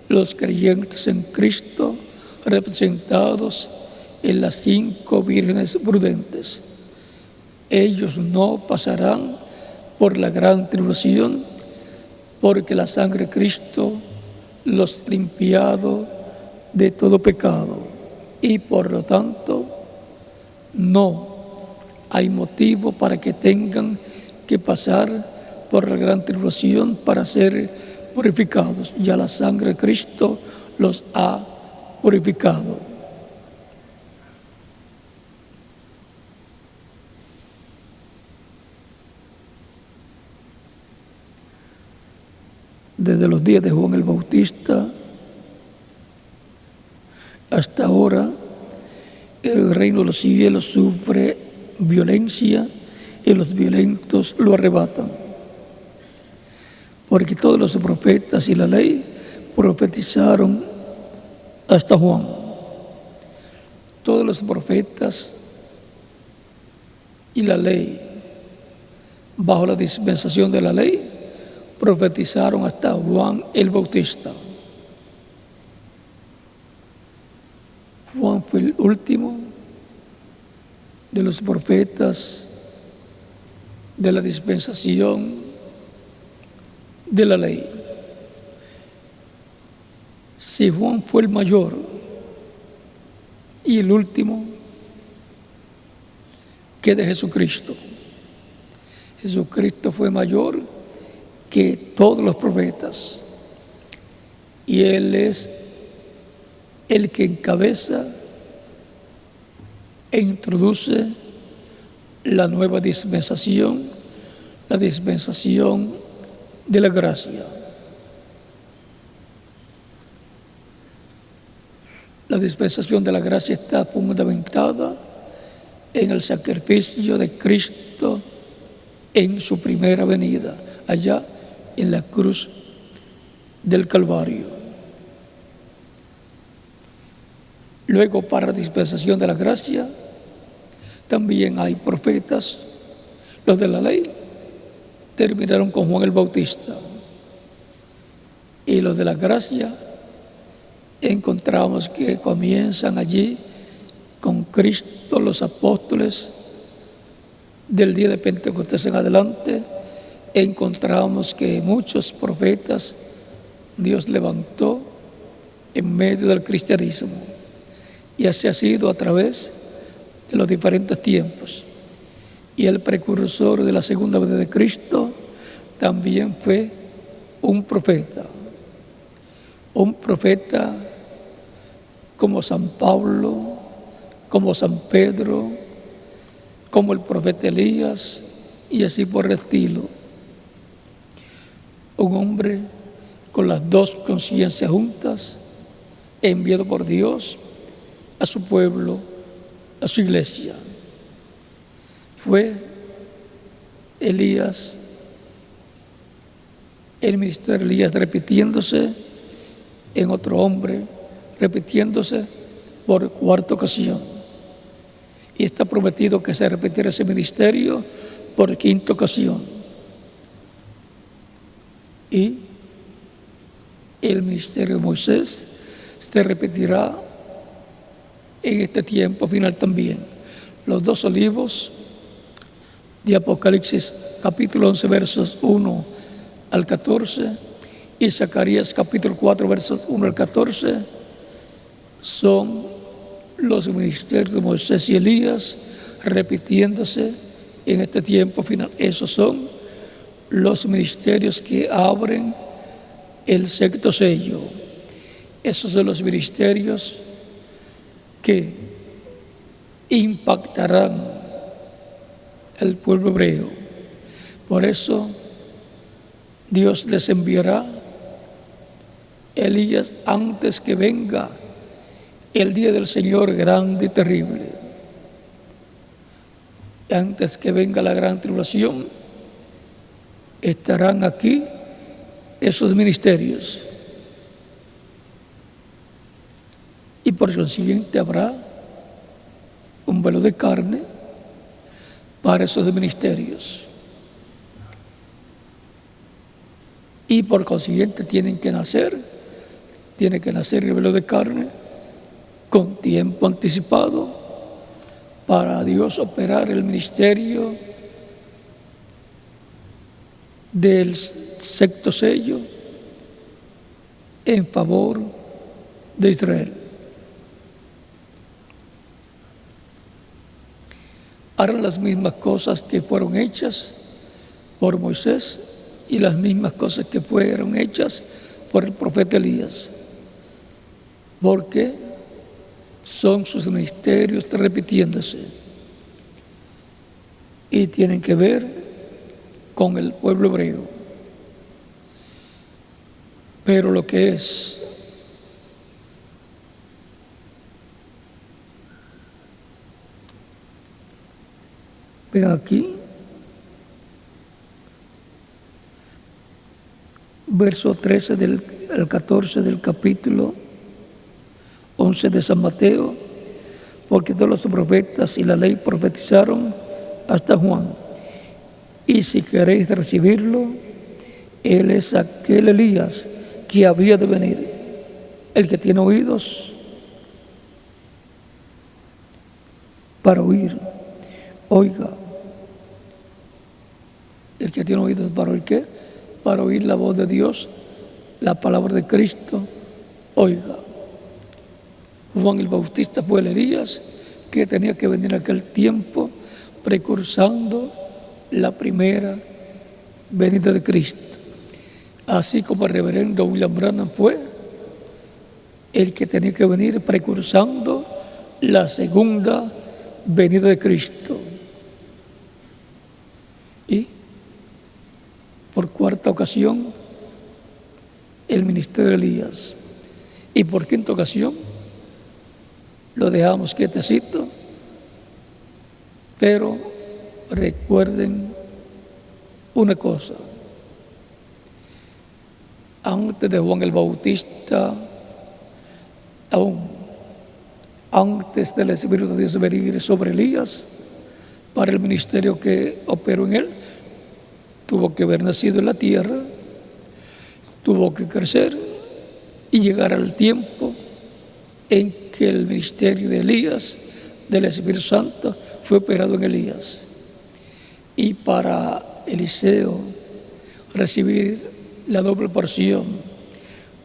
los creyentes en Cristo, representados en las 5 vírgenes prudentes. Ellos no pasarán por la gran tribulación, porque la sangre de Cristo los ha limpiado de todo pecado, y por lo tanto no hay motivo para que tengan que pasar por la gran tribulación para ser purificados. Ya la sangre de Cristo los ha purificado. Desde los días de Juan el Bautista hasta ahora, el reino de los cielos sufre violencia y los violentos lo arrebatan. Porque todos los profetas y la ley profetizaron hasta Juan. Todos los profetas y la ley, bajo la dispensación de la ley, profetizaron hasta Juan el Bautista. Juan fue el último de los profetas de la dispensación de la ley. Si Juan fue el mayor y el último, ¿qué de Jesucristo? Jesucristo fue mayor que todos los profetas, y Él es el que encabeza e introduce la nueva dispensación, la dispensación de la gracia. La dispensación de la gracia está fundamentada en el sacrificio de Cristo en su primera venida, allá en la cruz del Calvario. Luego, para la dispensación de la gracia, También hay profetas. Los de la ley terminaron con Juan el Bautista. Y los de la gracia encontramos que comienzan allí con Cristo, los apóstoles. Del día de Pentecostés en adelante encontramos que muchos profetas Dios levantó en medio del cristianismo, y así ha sido a través de los diferentes tiempos. Y el precursor de la segunda venida de Cristo también fue un profeta como San Pablo, como San Pedro, como el profeta Elías, y así por el estilo. Un hombre con las dos conciencias juntas, enviado por Dios a su pueblo, a su iglesia. Fue Elías, el ministerio de Elías repitiéndose en otro hombre, repitiéndose por cuarta ocasión. Y está prometido que se repetirá ese ministerio por quinta ocasión. Y el ministerio de Moisés se repetirá en este tiempo final también. Los dos olivos de Apocalipsis capítulo 11 versos 1 al 14 y Zacarías capítulo 4 versos 1 al 14 son los ministerios de Moisés y Elías repitiéndose en este tiempo final. Esos son los ministerios que abren el sexto sello. Esos son los ministerios que impactarán al pueblo hebreo. Por eso Dios les enviará Elías antes que venga el día del Señor grande y terrible. Antes que venga la gran tribulación, estarán aquí esos ministerios. Y por consiguiente habrá un velo de carne para esos ministerios. Y por consiguiente tiene que nacer el velo de carne con tiempo anticipado para Dios operar el ministerio del sexto sello en favor de Israel. Harán las mismas cosas que fueron hechas por Moisés y las mismas cosas que fueron hechas por el profeta Elías, porque son sus ministerios repitiéndose y tienen que ver con el pueblo hebreo. Pero lo que es vean aquí, verso 13 al 14 del capítulo 11 de San Mateo, porque todos los profetas y la ley profetizaron hasta Juan. Y si queréis recibirlo, él es aquel Elías que había de venir. El que tiene oídos para oír, oiga. El que tiene oídos para oír, ¿qué? Para oír la voz de Dios, la palabra de Cristo, oiga. Juan el Bautista fue el Elías que tenía que venir en aquel tiempo precursando la primera venida de Cristo. Así como el reverendo William Branham fue el que tenía que venir precursando la segunda venida de Cristo. Y por cuarta ocasión el ministerio de Elías. Y por quinta ocasión lo dejamos quietecito, pero recuerden una cosa: antes de Juan el Bautista, aún antes del Espíritu de Dios venir sobre Elías, para el ministerio que operó en él. Tuvo que haber nacido en la tierra, tuvo que crecer y llegar al tiempo en que el ministerio de Elías, del Espíritu Santo, fue operado en Elías. Y para Eliseo recibir la doble porción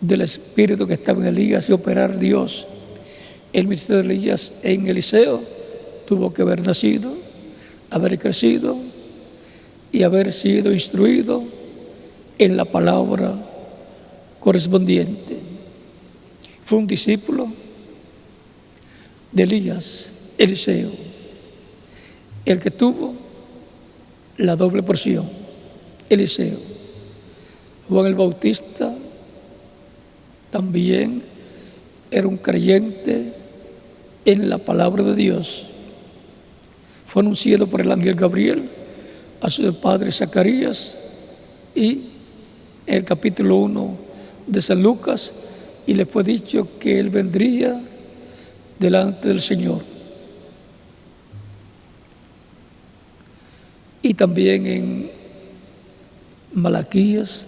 del Espíritu que estaba en Elías y operar Dios, el ministerio de Elías en Eliseo, tuvo que haber nacido, haber crecido y haber sido instruido en la palabra correspondiente. Fue un discípulo de Elías, Eliseo, el que tuvo la doble porción, Eliseo. Juan el Bautista también era un creyente en la palabra de Dios. Fue anunciado por el ángel Gabriel a su padre Zacarías, y en el capítulo 1 de San Lucas, y le fue dicho que él vendría delante del Señor. Y también en Malaquías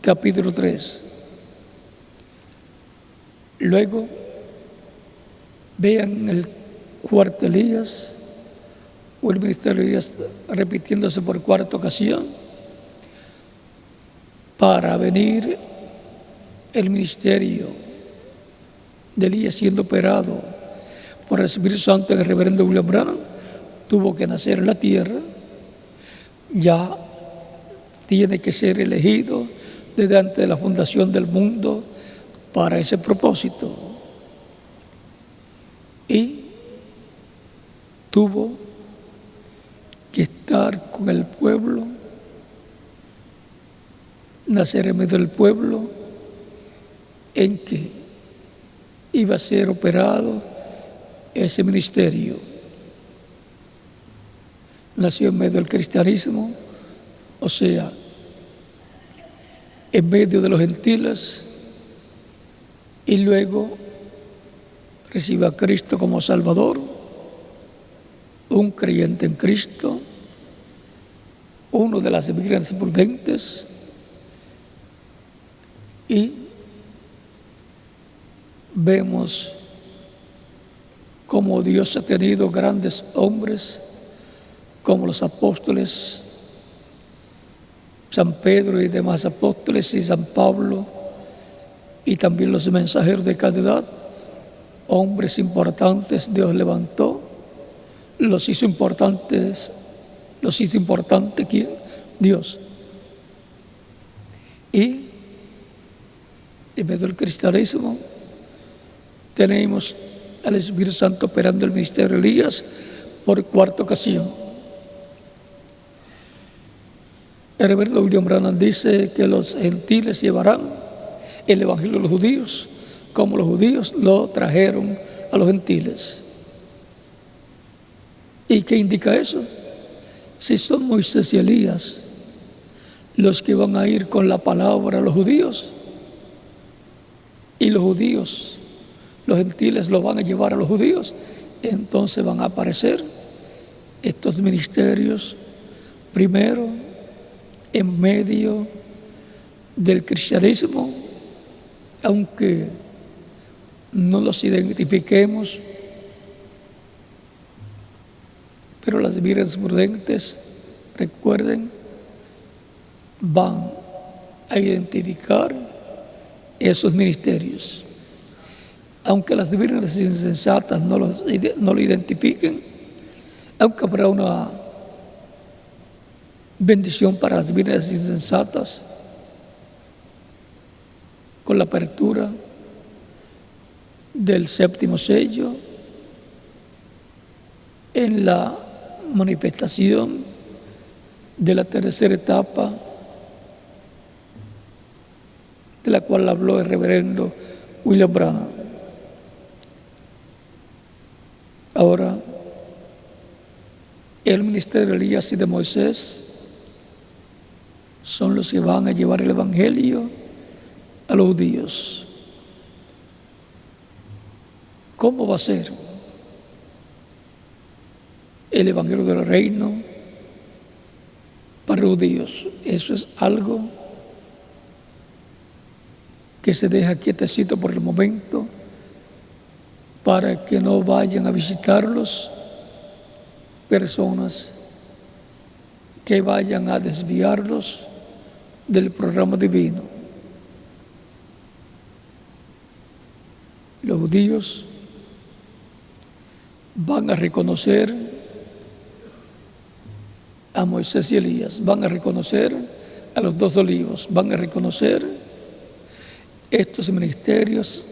capítulo 3. Luego vean el cuarto Elías, o el ministerio de Elías repitiéndose por cuarta ocasión, para venir el ministerio de Elías siendo operado por el Espíritu Santo en el reverendo William Branham. Tuvo que nacer en la tierra, ya tiene que ser elegido desde antes de la fundación del mundo para ese propósito, y tuvo que estar con el pueblo, nacer en medio del pueblo en que iba a ser operado ese ministerio. Nació en medio del cristianismo, o sea, en medio de los gentiles, y luego recibe a Cristo como Salvador, un creyente en Cristo, uno de las vírgenes prudentes, y vemos cómo Dios ha tenido grandes hombres como los apóstoles, San Pedro y demás apóstoles, y San Pablo, y también los mensajeros de cada edad. Hombres importantes Dios levantó, los hizo importantes. ¿Quién? Dios. Y en medio del cristianismo tenemos al Espíritu Santo operando el ministerio de Elías por cuarta ocasión. El reverendo William Branham dice que los gentiles llevarán el evangelio de los judíos como los judíos lo trajeron a los gentiles. ¿Y qué indica eso? Si son Moisés y Elías los que van a ir con la palabra a los judíos, y los judíos, los gentiles lo van a llevar a los judíos, entonces van a aparecer estos ministerios primero en medio del cristianismo, aunque no los identifiquemos, pero las vírgenes prudentes, recuerden, van a identificar esos ministerios. Aunque las vírgenes insensatas no lo identifiquen, aunque habrá una bendición para las vírgenes insensatas con la apertura del séptimo sello, en la manifestación de la tercera etapa, de la cual habló el reverendo William Branham. Ahora, el ministerio de Elías y de Moisés son los que van a llevar el evangelio a los judíos. ¿Cómo va a ser? el Evangelio del Reino para los judíos. Eso es algo que se deja quietecito por el momento para que no vayan a visitarlos personas que vayan a desviarlos del programa divino. Los judíos van a reconocer a Moisés y Elías, van a reconocer a los 2 olivos, van a reconocer estos ministerios.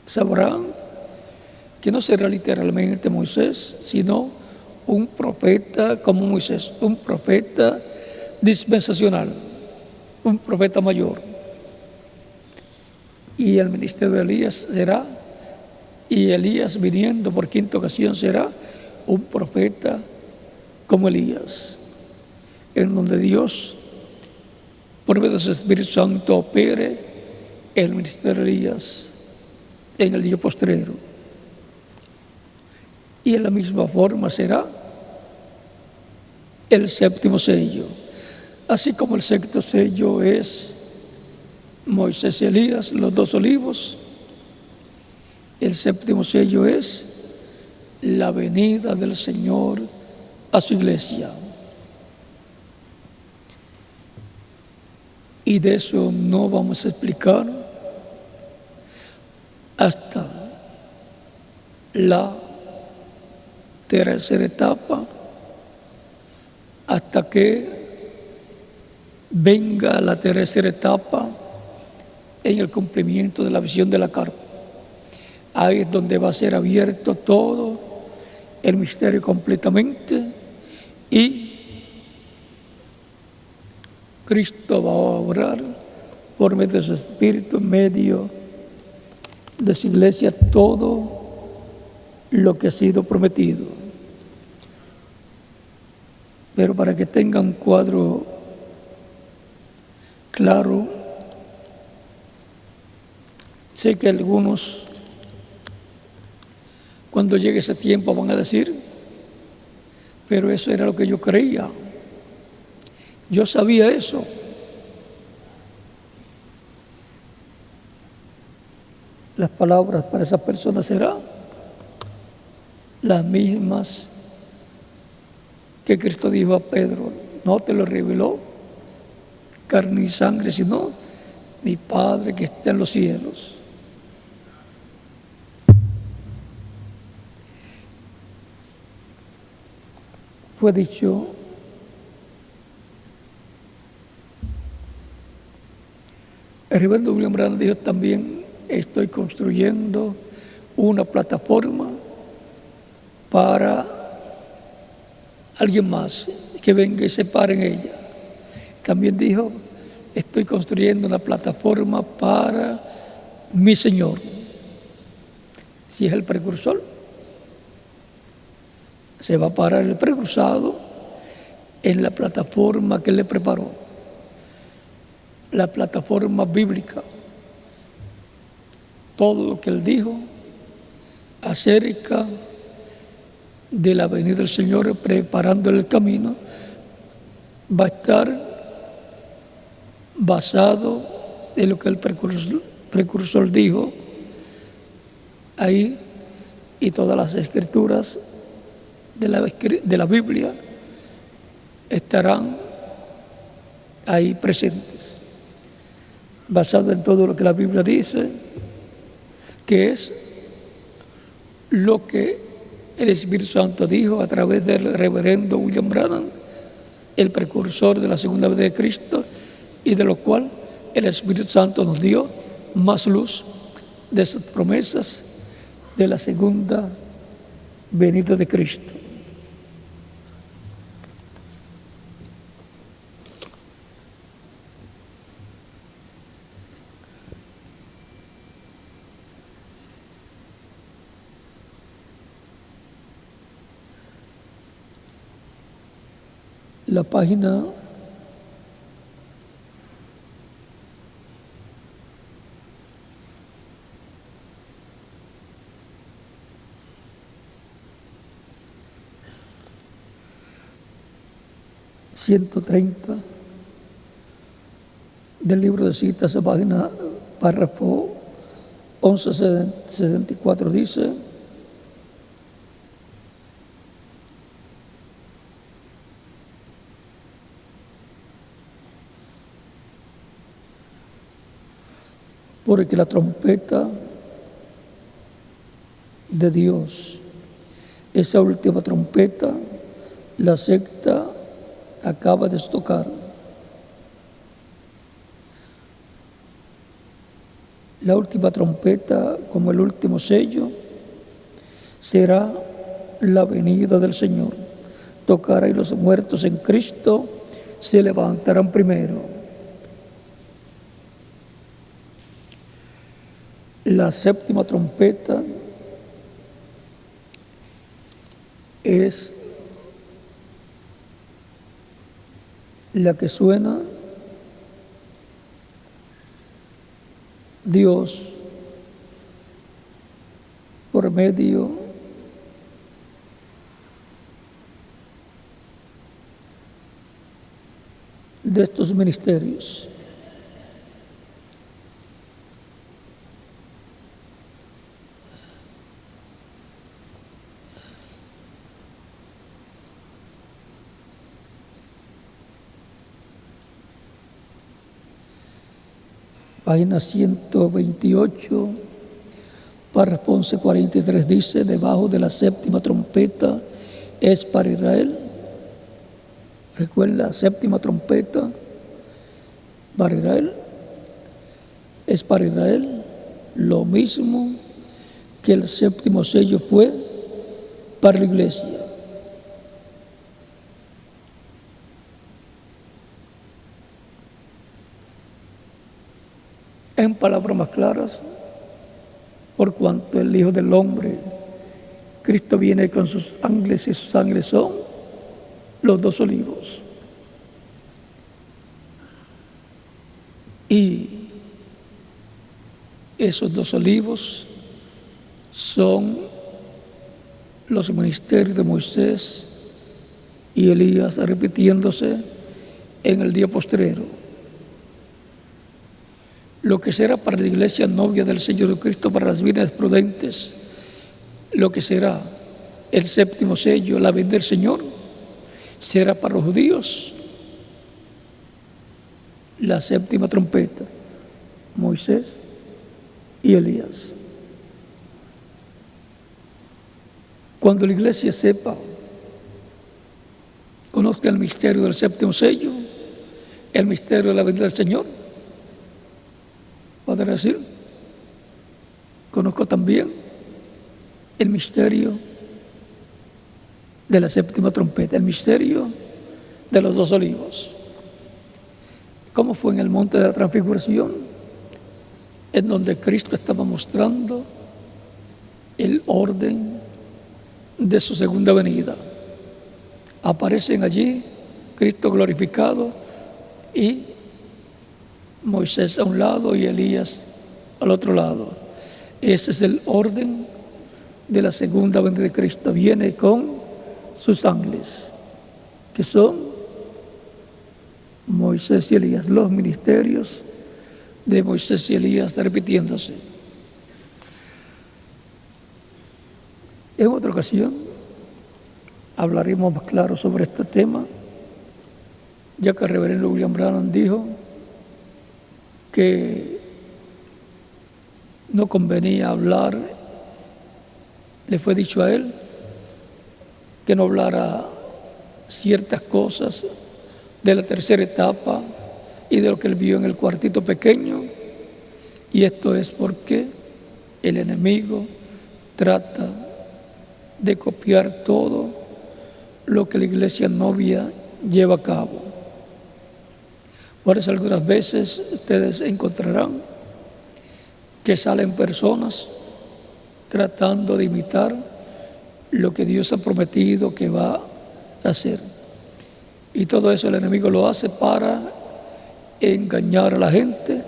Sabrán que no será literalmente Moisés, sino un profeta como Moisés, un profeta dispensacional, un profeta mayor. Y el ministerio de Elías será, y Elías viniendo por 5ª ocasión será un profeta como Elías, en donde Dios, por medio de su Espíritu Santo, opere el ministerio de Elías en el día postrero. Y en la misma forma será el 7º sello. Así como el 6º sello es Moisés y Elías, los 2 olivos, el 7º sello es la venida del Señor a su iglesia. Y de eso no vamos a explicar hasta la 3ª etapa, hasta que venga la 3ª etapa en el cumplimiento de la visión de la carpa. Ahí es donde va a ser abierto todo el misterio completamente y Cristo va a obrar por medio de su Espíritu, en medio de su iglesia, todo lo que ha sido prometido. Pero para que tengan un cuadro claro, sé que algunos, cuando llegue ese tiempo, van a decir, pero eso era lo que yo creía. Yo sabía eso. Las palabras para esa persona serán las mismas que Cristo dijo a Pedro: no te lo reveló carne y sangre, sino mi Padre que está en los cielos. Fue dicho el reverendo William Branham dijo también: estoy construyendo una plataforma para alguien más que venga y se pare en ella. También dijo: estoy construyendo una plataforma para mi Señor. Si es el precursor, se va a parar el precursado en la plataforma que él le preparó, la plataforma bíblica. Todo lo que él dijo acerca de la venida del Señor, preparando el camino, va a estar basado en lo que el precursor dijo ahí, y todas las escrituras de la Biblia estarán ahí presentes, basado en todo lo que la Biblia dice, que es lo que el Espíritu Santo dijo a través del reverendo William Branham, el precursor de la segunda vez de Cristo, y de lo cual el Espíritu Santo nos dio más luz de esas promesas de la segunda venida de Cristo. La página 130 del libro de citas, página, párrafo 1164 dice: porque la trompeta de Dios, esa última trompeta, la sexta acaba de tocar. La última trompeta, como el último sello, será la venida del Señor. Tocará y los muertos en Cristo se levantarán primero. La séptima trompeta es la que suena Dios por medio de estos ministerios. Página 128, párrafo 1143 dice: debajo de la séptima trompeta es para Israel. Recuerda, la séptima trompeta para Israel es para Israel, lo mismo que el séptimo sello fue para la iglesia. En palabras más claras, por cuanto el Hijo del Hombre, Cristo, viene con sus ángeles y sus ángeles son los dos olivos. Y esos dos olivos son los ministerios de Moisés y Elías repitiéndose en el día postrero. Lo que será para la iglesia novia del Señor Jesucristo, para las vírgenes prudentes, lo que será el séptimo sello, la venida del Señor, será para los judíos la séptima trompeta, Moisés y Elías. Cuando la iglesia sepa, conozca el misterio del séptimo sello, el misterio de la venida del Señor, podrá decir: conozco también el misterio de la séptima trompeta, el misterio de los dos olivos. ¿Cómo fue en el monte de la transfiguración? En donde Cristo estaba mostrando el orden de su segunda venida. Aparecen allí Cristo glorificado y Moisés a un lado y Elías al otro lado. Ese es el orden de la segunda venida de Cristo. Viene con sus ángeles, que son Moisés y Elías, los ministerios de Moisés y Elías repitiéndose. En otra ocasión hablaremos más claro sobre este tema, ya que el reverendo William Branham dijo que no convenía hablar, le fue dicho a él que no hablara ciertas cosas de la tercera etapa y de lo que él vio en el cuartito pequeño, y esto es porque el enemigo trata de copiar todo lo que la iglesia novia lleva a cabo. Por eso algunas veces ustedes encontrarán que salen personas tratando de imitar lo que Dios ha prometido que va a hacer. Y todo eso el enemigo lo hace para engañar a la gente,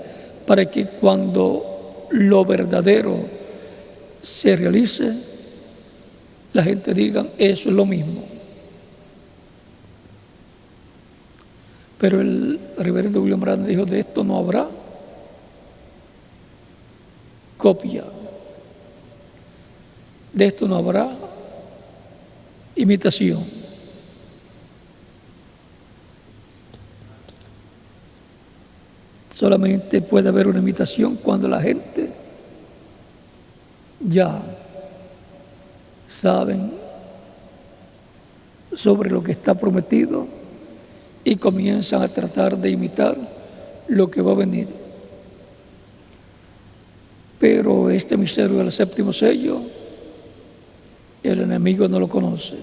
para que cuando lo verdadero se realice, la gente diga: eso es lo mismo. Pero el reverendo William Branham dijo, de esto no habrá copia, de esto no habrá imitación. Solamente puede haber una imitación cuando la gente ya saben sobre lo que está prometido y comienzan a tratar de imitar lo que va a venir. Pero este misterio del séptimo sello, el enemigo no lo conoce.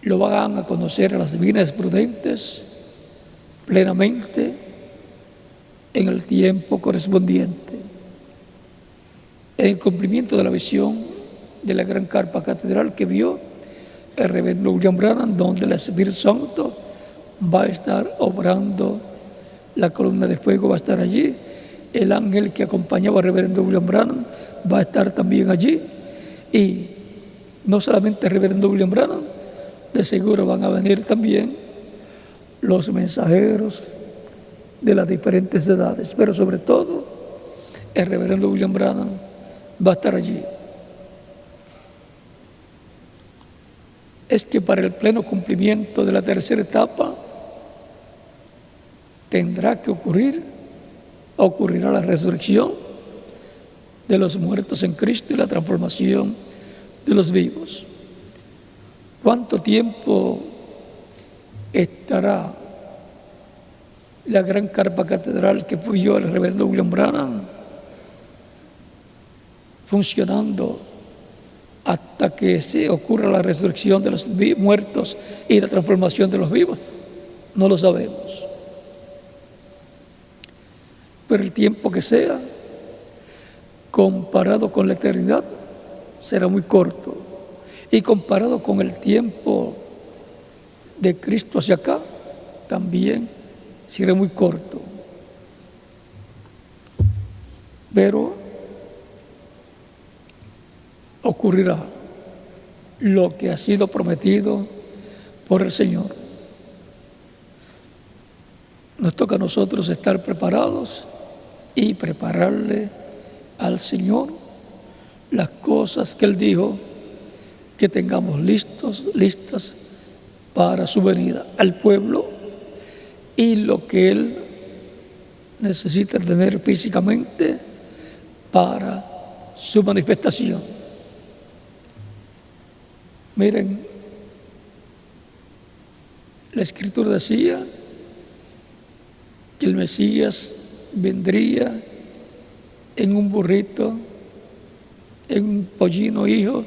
Lo van a conocer las divinas prudentes plenamente en el tiempo correspondiente. En el cumplimiento de la visión de la gran carpa catedral que vio el reverendo William Branham, donde el Espíritu Santo va a estar obrando, la columna de fuego va a estar allí, el ángel que acompañaba al reverendo William Branham va a estar también allí, y no solamente el reverendo William Branham, de seguro van a venir también los mensajeros de las diferentes edades, pero sobre todo el reverendo William Branham va a estar allí. Es que para el pleno cumplimiento de la tercera etapa tendrá que ocurrirá la resurrección de los muertos en Cristo y la transformación de los vivos. ¿Cuánto tiempo estará la gran carpa catedral que vio el reverendo William Branham funcionando hasta que se ocurra la resurrección de los muertos y la transformación de los vivos? No lo sabemos. Pero el tiempo que sea, comparado con la eternidad, será muy corto. Y comparado con el tiempo de Cristo hacia acá, también será muy corto. Pero ocurrirá lo que ha sido prometido por el Señor. Nos toca a nosotros estar preparados y prepararle al Señor las cosas que Él dijo que tengamos listas para su venida al pueblo, y lo que Él necesita tener físicamente para su manifestación. Miren, la Escritura decía que el Mesías vendría en un burrito, en un pollino hijo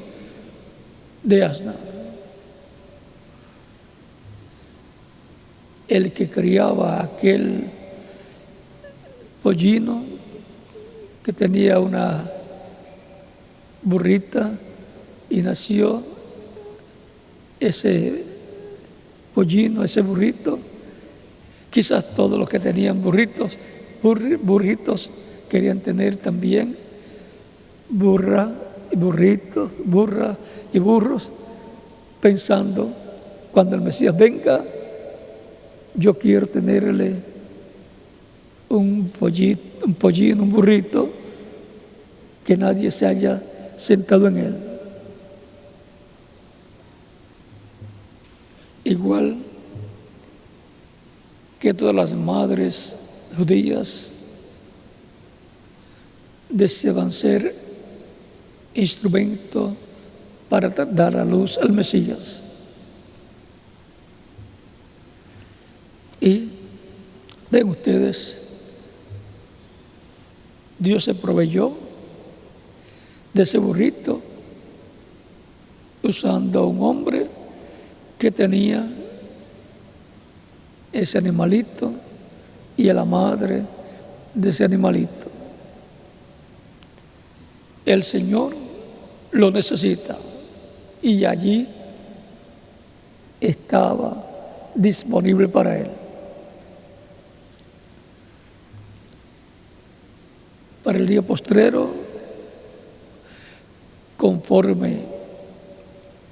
de asna. El que criaba aquel pollino, que tenía una burrita y nació ese pollino, ese burrito. Quizás todos los que tenían burritos querían tener también burra y burritos, burras y burros, pensando, cuando el Mesías venga, yo quiero tenerle un pollino, un burrito, que nadie se haya sentado en él. Igual que todas las madres judías deseaban ser instrumento para dar a luz al Mesías. Y ven ustedes, Dios se proveyó de ese burrito usando a un hombre que tenía ese animalito y a la madre de ese animalito. El Señor lo necesita y allí estaba disponible para él. Para el día postrero, conforme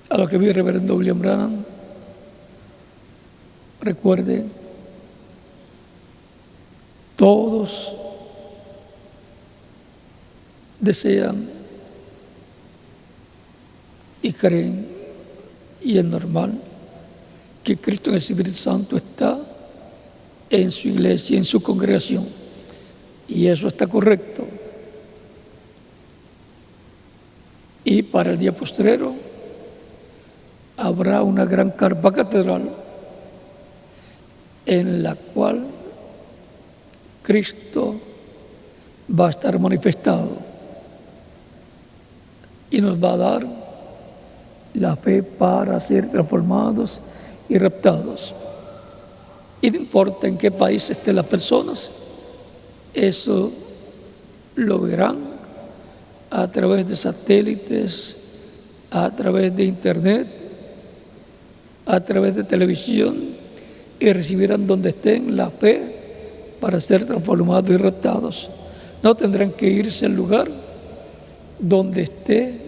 a lo que vio el reverendo William Branham, Recuerde, todos desean y creen, y es normal, que Cristo en el Espíritu Santo está en su iglesia, en su congregación. Y eso está correcto. Y para el día postrero habrá una gran carpa catedral en la cual Cristo va a estar manifestado y nos va a dar la fe para ser transformados y raptados. Y no importa en qué país estén las personas, eso lo verán a través de satélites, a través de internet, a través de televisión, y recibirán donde estén la fe para ser transformados y raptados. No tendrán que irse al lugar donde esté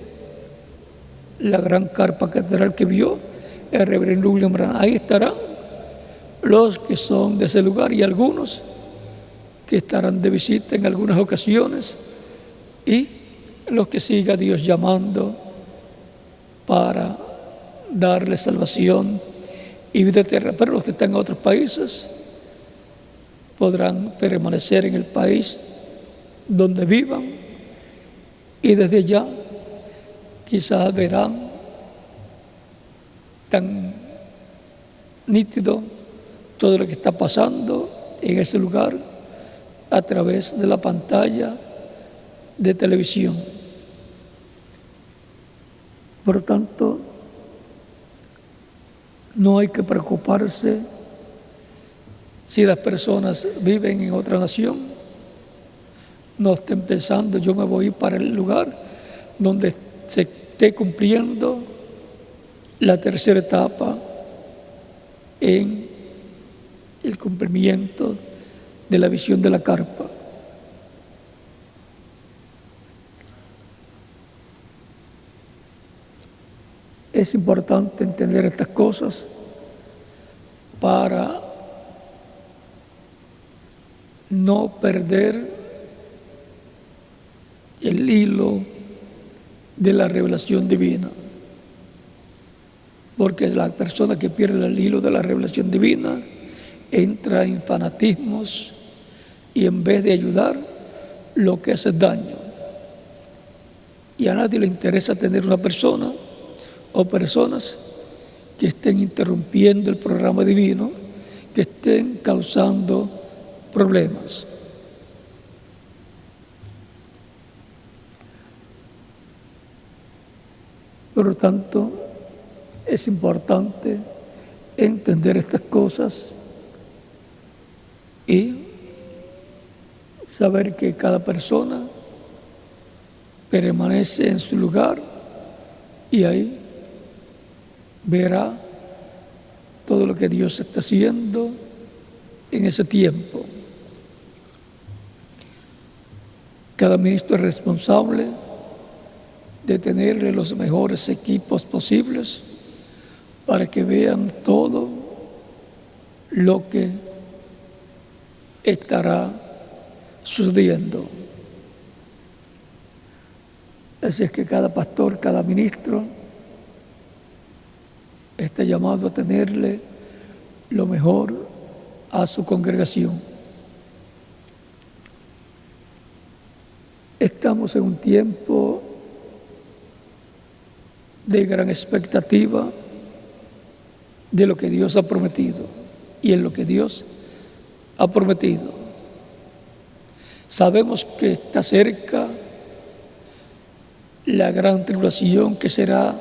la gran carpa catedral que vio el reverendo William Branham. Ahí estarán los que son de ese lugar y algunos que estarán de visita en algunas ocasiones, y los que siga Dios llamando para darle salvación y vida eterna. Pero los que están en otros países podrán permanecer en el país donde vivan, y desde allá quizás verán tan nítido todo lo que está pasando en ese lugar a través de la pantalla de televisión. Por lo tanto, no hay que preocuparse si las personas viven en otra nación. No estén pensando, yo me voy para el lugar donde se esté cumpliendo la tercera etapa en el cumplimiento de la visión de la carpa. Es importante entender estas cosas para no perder el hilo de la revelación divina, porque la persona que pierde el hilo de la revelación divina entra en fanatismos y en vez de ayudar, lo que hace es daño. Y a nadie le interesa tener una persona o personas que estén interrumpiendo el programa divino, que estén causando problemas. Por lo tanto, es importante entender estas cosas y saber que cada persona permanece en su lugar y ahí verá todo lo que Dios está haciendo en ese tiempo. Cada ministro es responsable de tenerle los mejores equipos posibles para que vean todo lo que estará sucediendo. Así es que cada pastor, cada ministro está llamado a tenerle lo mejor a su congregación. Estamos en un tiempo de gran expectativa de lo que Dios ha prometido y en lo que Dios ha prometido. Sabemos que está cerca la gran tribulación, que será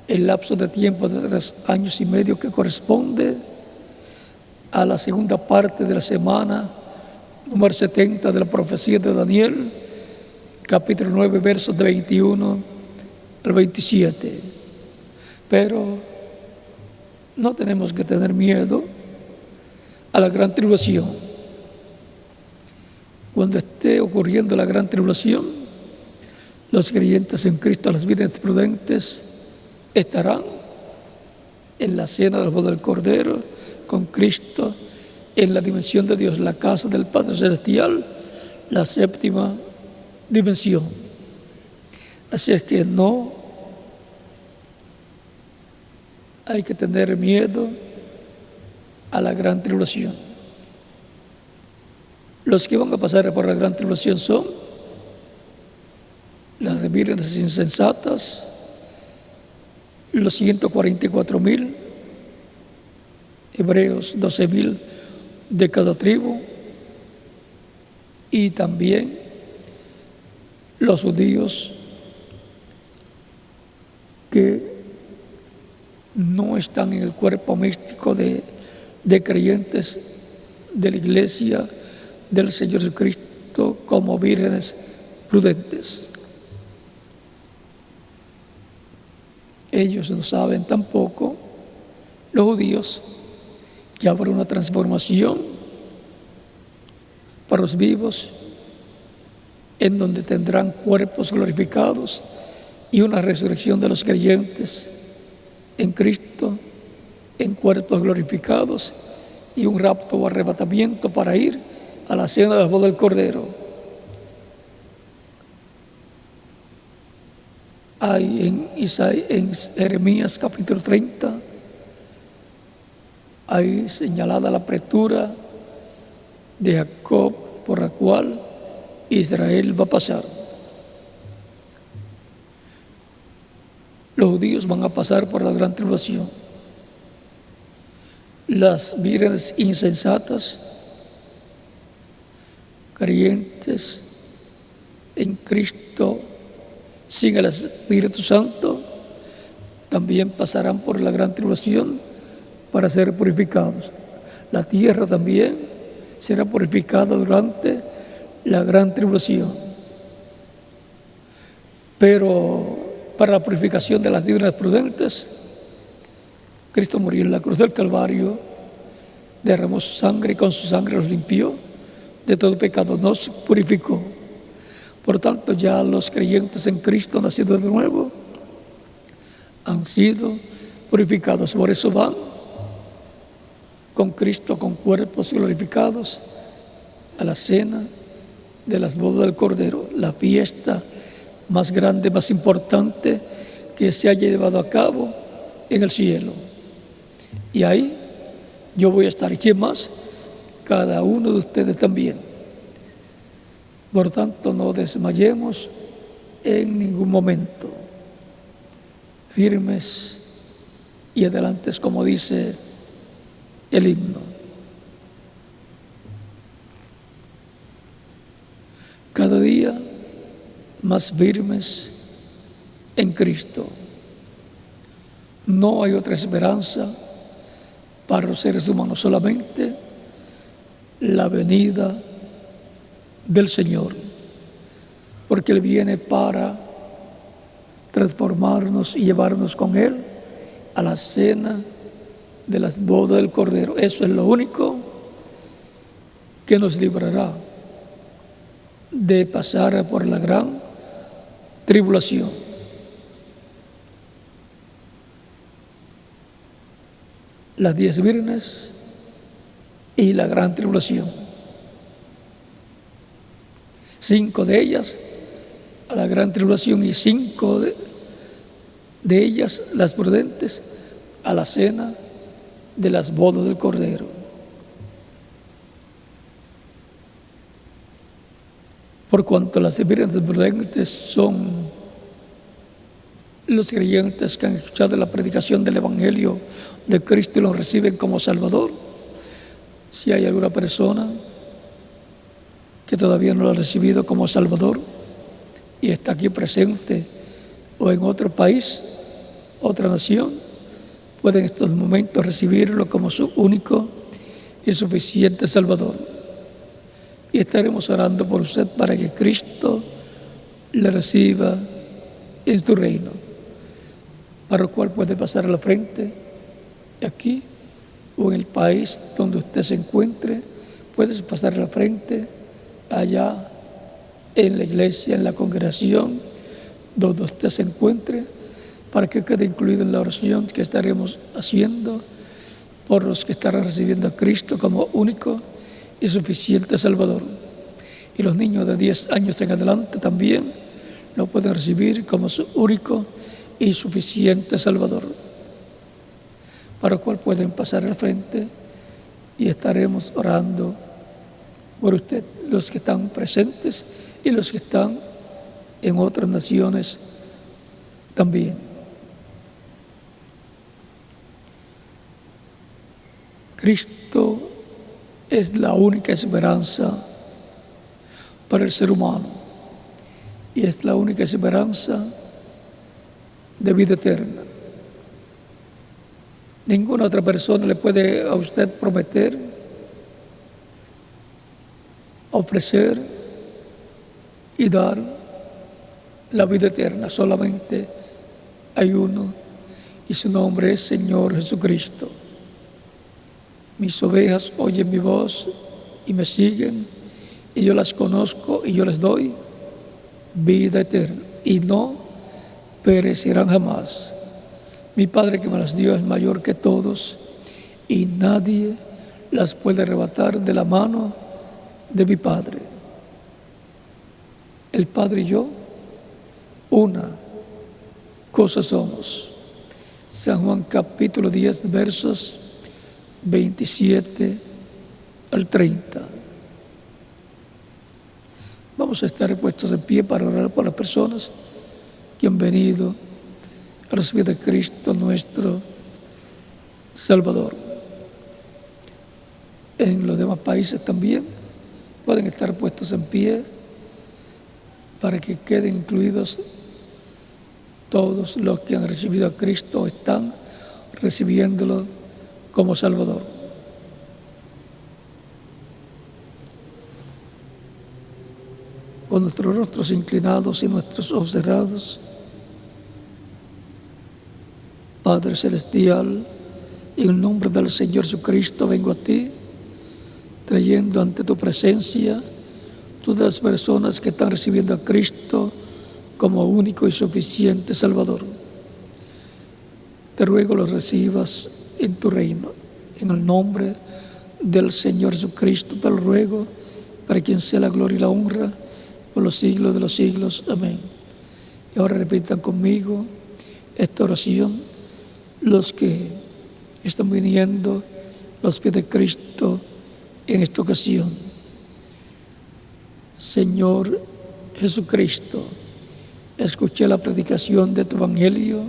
el lapso de tiempo de 3 años y medio que corresponde a la segunda parte de la semana número 70 de la profecía de Daniel, capítulo 9, versos de 21 al 27. Pero no tenemos que tener miedo a la gran tribulación. Cuando esté ocurriendo la gran tribulación, los creyentes en Cristo, las vidas prudentes, estarán en la cena del boda del Cordero, con Cristo, en la dimensión de Dios, la casa del Padre Celestial, la séptima dimensión. Así es que no hay que tener miedo a la gran tribulación. Los que van a pasar por la gran tribulación son las vírgenes insensatas, los 144,000, hebreos 12,000 de cada tribu, y también los judíos que no están en el cuerpo místico de creyentes de la Iglesia del Señor Jesucristo como vírgenes prudentes. Ellos no saben tampoco, los judíos, que habrá una transformación para los vivos, en donde tendrán cuerpos glorificados y una resurrección de los creyentes en Cristo, en cuerpos glorificados, y un rapto o arrebatamiento para ir a la cena del boda del Cordero. Hay en Jeremías capítulo 30, hay señalada la apretura de Jacob por la cual Israel va a pasar. Los judíos van a pasar por la gran tribulación. Las vírgenes insensatas, creyentes en Cristo sin el Espíritu Santo, también pasarán por la gran tribulación para ser purificados. La tierra también será purificada durante la gran tribulación. Pero para la purificación de las vírgenes prudentes, Cristo murió en la cruz del Calvario, derramó su sangre y con su sangre los limpió de todo pecado, nos purificó. Por tanto, ya los creyentes en Cristo nacidos de nuevo han sido purificados. Por eso van con Cristo, con cuerpos glorificados, a la cena de las bodas del Cordero, la fiesta más grande, más importante que se haya llevado a cabo en el cielo. Y ahí yo voy a estar. ¿Y quién más? Cada uno de ustedes también. Por tanto, no desmayemos en ningún momento. Firmes y adelantes, como dice el himno. Cada día más firmes en Cristo. No hay otra esperanza para los seres humanos, solamente la venida del Señor, porque Él viene para transformarnos y llevarnos con Él a la cena de las bodas del Cordero. Eso es lo único que nos librará de pasar por la gran tribulación. Las 10 vírgenes y la gran tribulación. 5 de ellas a la gran tribulación y 5 de ellas, las prudentes, a la cena de las bodas del Cordero. Por cuanto las vírgenes prudentes son los creyentes que han escuchado la predicación del Evangelio de Cristo y lo reciben como Salvador. Si hay alguna persona que todavía no lo ha recibido como Salvador y está aquí presente o en otro país, otra nación, puede en estos momentos recibirlo como su único y suficiente Salvador. Y estaremos orando por usted para que Cristo le reciba en su reino, para lo cual puede pasar a la frente aquí o en el país donde usted se encuentre. Puedes pasar a la frente allá en la iglesia, en la congregación donde usted se encuentre, para que quede incluido en la oración que estaremos haciendo por los que estarán recibiendo a Cristo como único y suficiente Salvador. Y los niños de 10 años en adelante también lo pueden recibir como su único y suficiente Salvador, para lo cual pueden pasar al frente y estaremos orando por usted, los que están presentes y los que están en otras naciones también. Cristo es la única esperanza para el ser humano y es la única esperanza de vida eterna. Ninguna otra persona le puede a usted prometer, ofrecer y dar la vida eterna. Solamente hay uno y su nombre es Señor Jesucristo. Mis ovejas oyen mi voz y me siguen, y yo las conozco y yo les doy vida eterna y no perecerán jamás. Mi Padre que me las dio es mayor que todos y nadie las puede arrebatar de la mano de mi Padre. El Padre y yo, una cosa somos. San Juan capítulo 10, versos 27 al 30. Vamos a estar puestos en pie para orar por las personas que han venido a recibir de Cristo nuestro Salvador. En los demás países también pueden estar puestos en pie para que queden incluidos todos los que han recibido a Cristo o están recibiéndolo como Salvador. Con nuestros rostros inclinados y nuestros ojos cerrados, Padre Celestial, en el nombre del Señor Jesucristo vengo a ti, trayendo ante tu presencia todas las personas que están recibiendo a Cristo como único y suficiente Salvador. Te ruego los recibas en tu reino. En el nombre del Señor Jesucristo te lo ruego, para quien sea la gloria y la honra por los siglos de los siglos. Amén. Y ahora repitan conmigo esta oración los que están viniendo a los pies de Cristo en esta ocasión. Señor Jesucristo, escuché la predicación de tu evangelio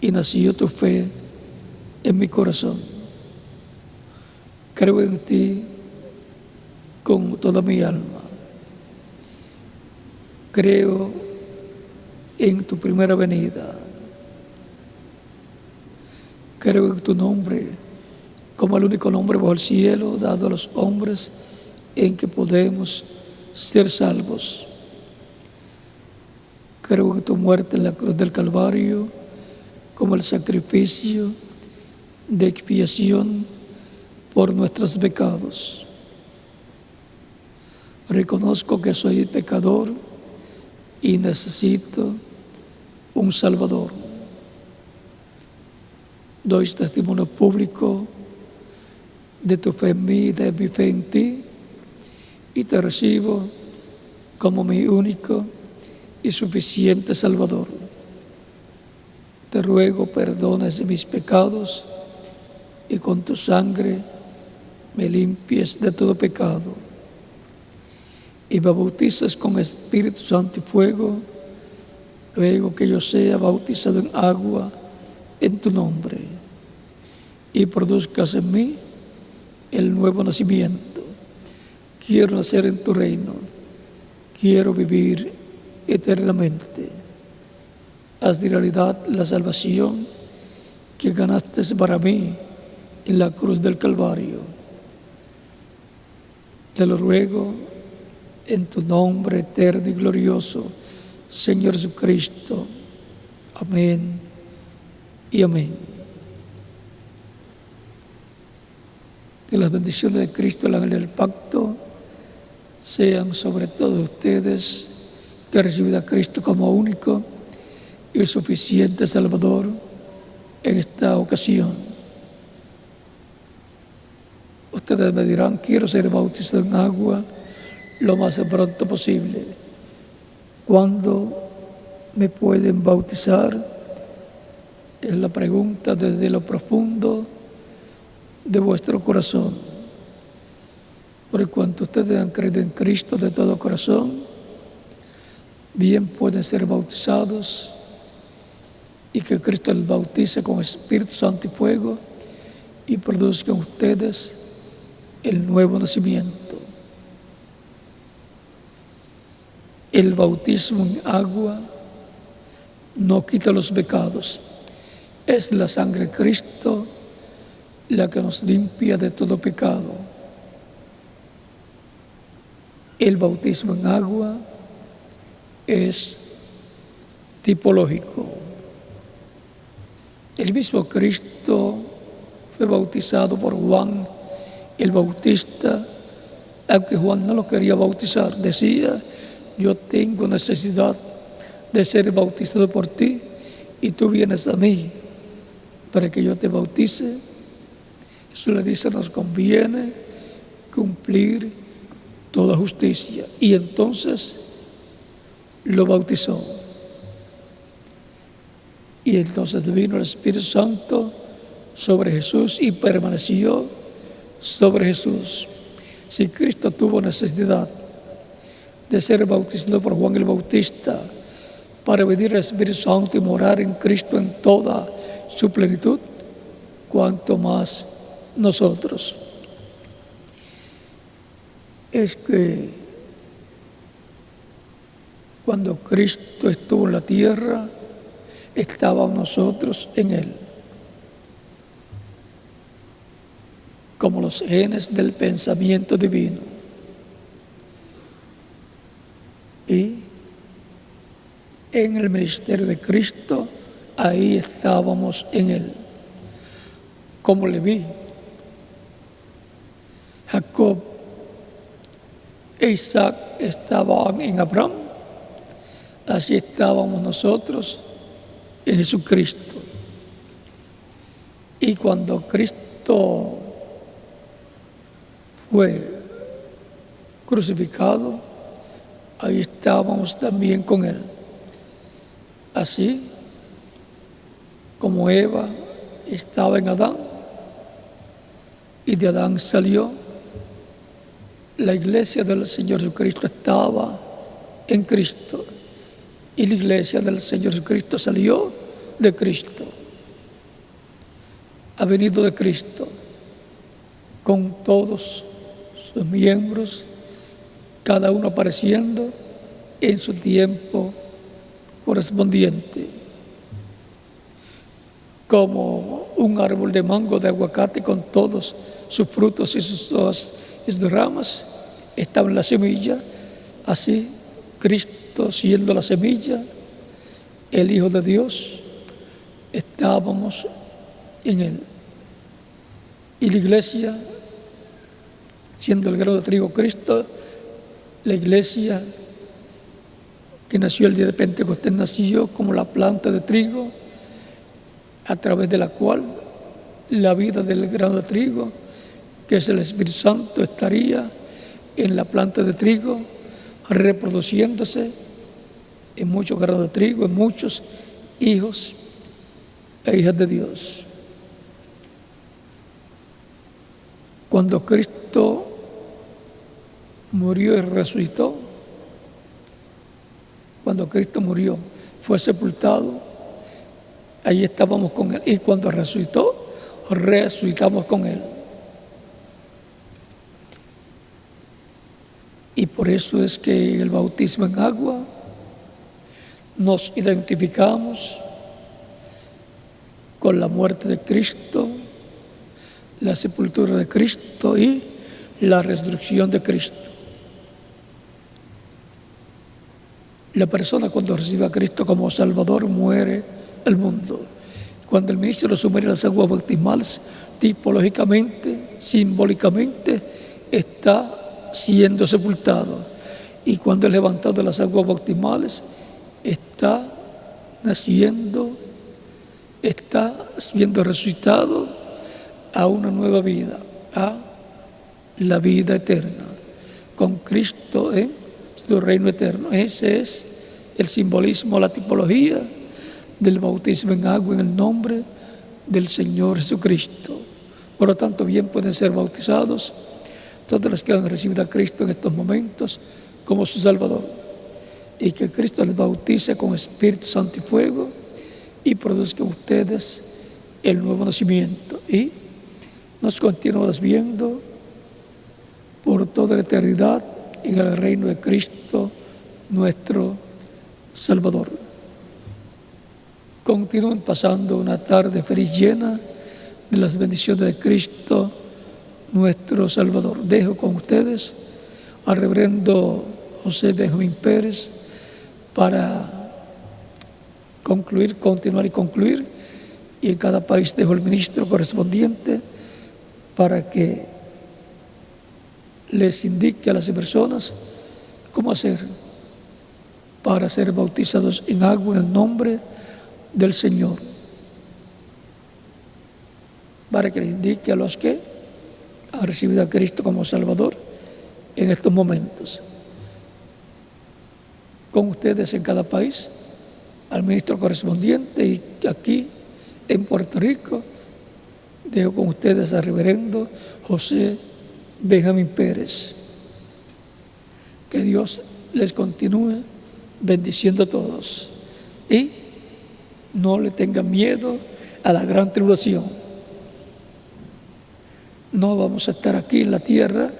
y nació tu fe en mi corazón. Creo en ti con toda mi alma. Creo en tu primera venida. Creo en tu nombre como el único nombre bajo el cielo dado a los hombres en que podemos ser salvos. Creo en tu muerte en la cruz del Calvario como el sacrificio de expiación por nuestros pecados. Reconozco que soy pecador y necesito un Salvador. Doy testimonio público de tu fe en mí y de mi fe en ti, y te recibo como mi único y suficiente Salvador. Te ruego perdones mis pecados y con tu sangre me limpies de todo pecado y me bautices con Espíritu Santo y fuego, luego que yo sea bautizado en agua en tu nombre y produzcas en mí el nuevo nacimiento. Quiero nacer en tu reino, quiero vivir eternamente. Haz de realidad la salvación que ganaste para mí en la cruz del Calvario. Te lo ruego en tu nombre eterno y glorioso, Señor Jesucristo. Amén y amén. Que las bendiciones de Cristo, el ángel del pacto, sean sobre todos ustedes que han recibido a Cristo como único y suficiente Salvador en esta ocasión. Ustedes me dirán, quiero ser bautizado en agua lo más pronto posible. ¿Cuándo me pueden bautizar? Es la pregunta desde lo profundo de vuestro corazón. Por cuanto ustedes han creído en Cristo de todo corazón, bien pueden ser bautizados y que Cristo les bautice con Espíritu Santo y fuego y produzca en ustedes el nuevo nacimiento. El bautismo en agua no quita los pecados. Es la sangre de Cristo la que nos limpia de todo pecado. El bautismo en agua es tipológico. El mismo Cristo fue bautizado por Juan el Bautista, aunque Juan no lo quería bautizar. Decía, yo tengo necesidad de ser bautizado por ti y tú vienes a mí para que yo te bautice. Eso le dice, nos conviene cumplir toda justicia. Y entonces lo bautizó. Y entonces vino el Espíritu Santo sobre Jesús y permaneció sobre Jesús. Si Cristo tuvo necesidad de ser bautizado por Juan el Bautista para venir el Espíritu Santo y morar en Cristo en toda su plenitud, cuanto más nosotros. Es que cuando Cristo estuvo en la tierra, estábamos nosotros en Él, como los genes del pensamiento divino. Y en el ministerio de Cristo, ahí estábamos en Él. Como Leví, Jacob e Isaac estaban en Abraham, así estábamos nosotros en Jesucristo. Y cuando Cristo fue crucificado, ahí estábamos también con Él. Así como Eva estaba en Adán y de Adán salió, la iglesia del Señor Jesucristo estaba en Cristo y la iglesia del Señor Jesucristo salió de Cristo. Ha venido de Cristo con todos sus miembros, cada uno apareciendo en su tiempo correspondiente, como un árbol de mango, de aguacate, con todos sus frutos y sus hojas y sus ramas, estaba en la semilla. Así Cristo, siendo la semilla, el Hijo de Dios, estábamos en Él. Y la iglesia, siendo el grano de trigo Cristo, la iglesia que nació el día de Pentecostés nació como la planta de trigo, a través de la cual la vida del grano de trigo, que es el Espíritu Santo, estaría en la planta de trigo, reproduciéndose en muchos granos de trigo, en muchos hijos e hijas de Dios. Cuando Cristo murió y resucitó, cuando Cristo murió, fue sepultado, ahí estábamos con Él. Y cuando resucitó, resucitamos con Él. Y por eso es que el bautismo en agua nos identificamos con la muerte de Cristo, la sepultura de Cristo y la resurrección de Cristo. La persona, cuando recibe a Cristo como Salvador, muere el mundo. Cuando el ministro lo sumerge en las aguas bautismales, tipológicamente, simbólicamente, está siendo sepultado. Y cuando es levantado de las aguas bautismales, está naciendo, está siendo resucitado a una nueva vida, a la vida eterna, con Cristo en su reino eterno. Ese es el simbolismo, la tipología del bautismo en agua en el nombre del Señor Jesucristo. Por lo tanto, bien pueden ser bautizados todos los que han recibido a Cristo en estos momentos como su Salvador, y que Cristo les bautice con Espíritu Santo y fuego y produzca en ustedes el nuevo nacimiento, y nos continuamos viendo por toda la eternidad en el reino de Cristo nuestro Salvador. Continúen pasando una tarde feliz, llena de las bendiciones de Cristo nuestro Salvador. Dejo con ustedes al reverendo José Benjamín Pérez para continuar y concluir, y en cada país dejo el ministro correspondiente para que les indique a las personas cómo hacer para ser bautizados en agua en el nombre del Señor, para que les indique a los que han recibido a Cristo como Salvador en estos momentos. Con ustedes en cada país, al ministro correspondiente, y aquí en Puerto Rico dejo con ustedes al reverendo José Benjamín Pérez. Que Dios les continúe bendiciendo a todos y no le tengan miedo a la gran tribulación. No vamos a estar aquí en la tierra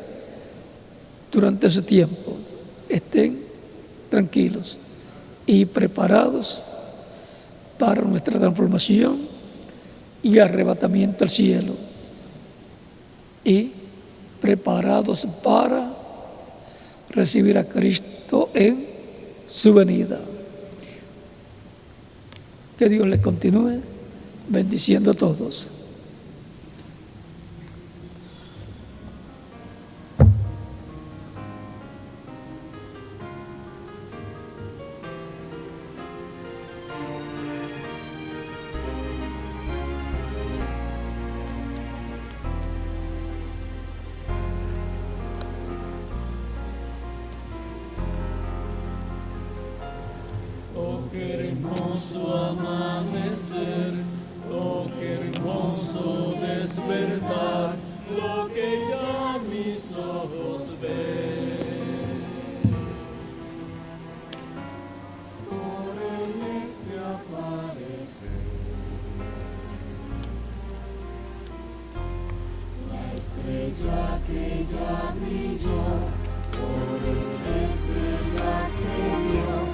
durante ese tiempo. Estén tranquilos y preparados para nuestra transformación y arrebatamiento al cielo, y preparados para recibir a Cristo en su venida. Que Dios les continúe bendiciendo a todos. Qué hermoso amanecer, oh qué hermoso despertar, lo que ya mis ojos ven. Por el este aparecer, la estrella que ya brilló, por el este ya se vio.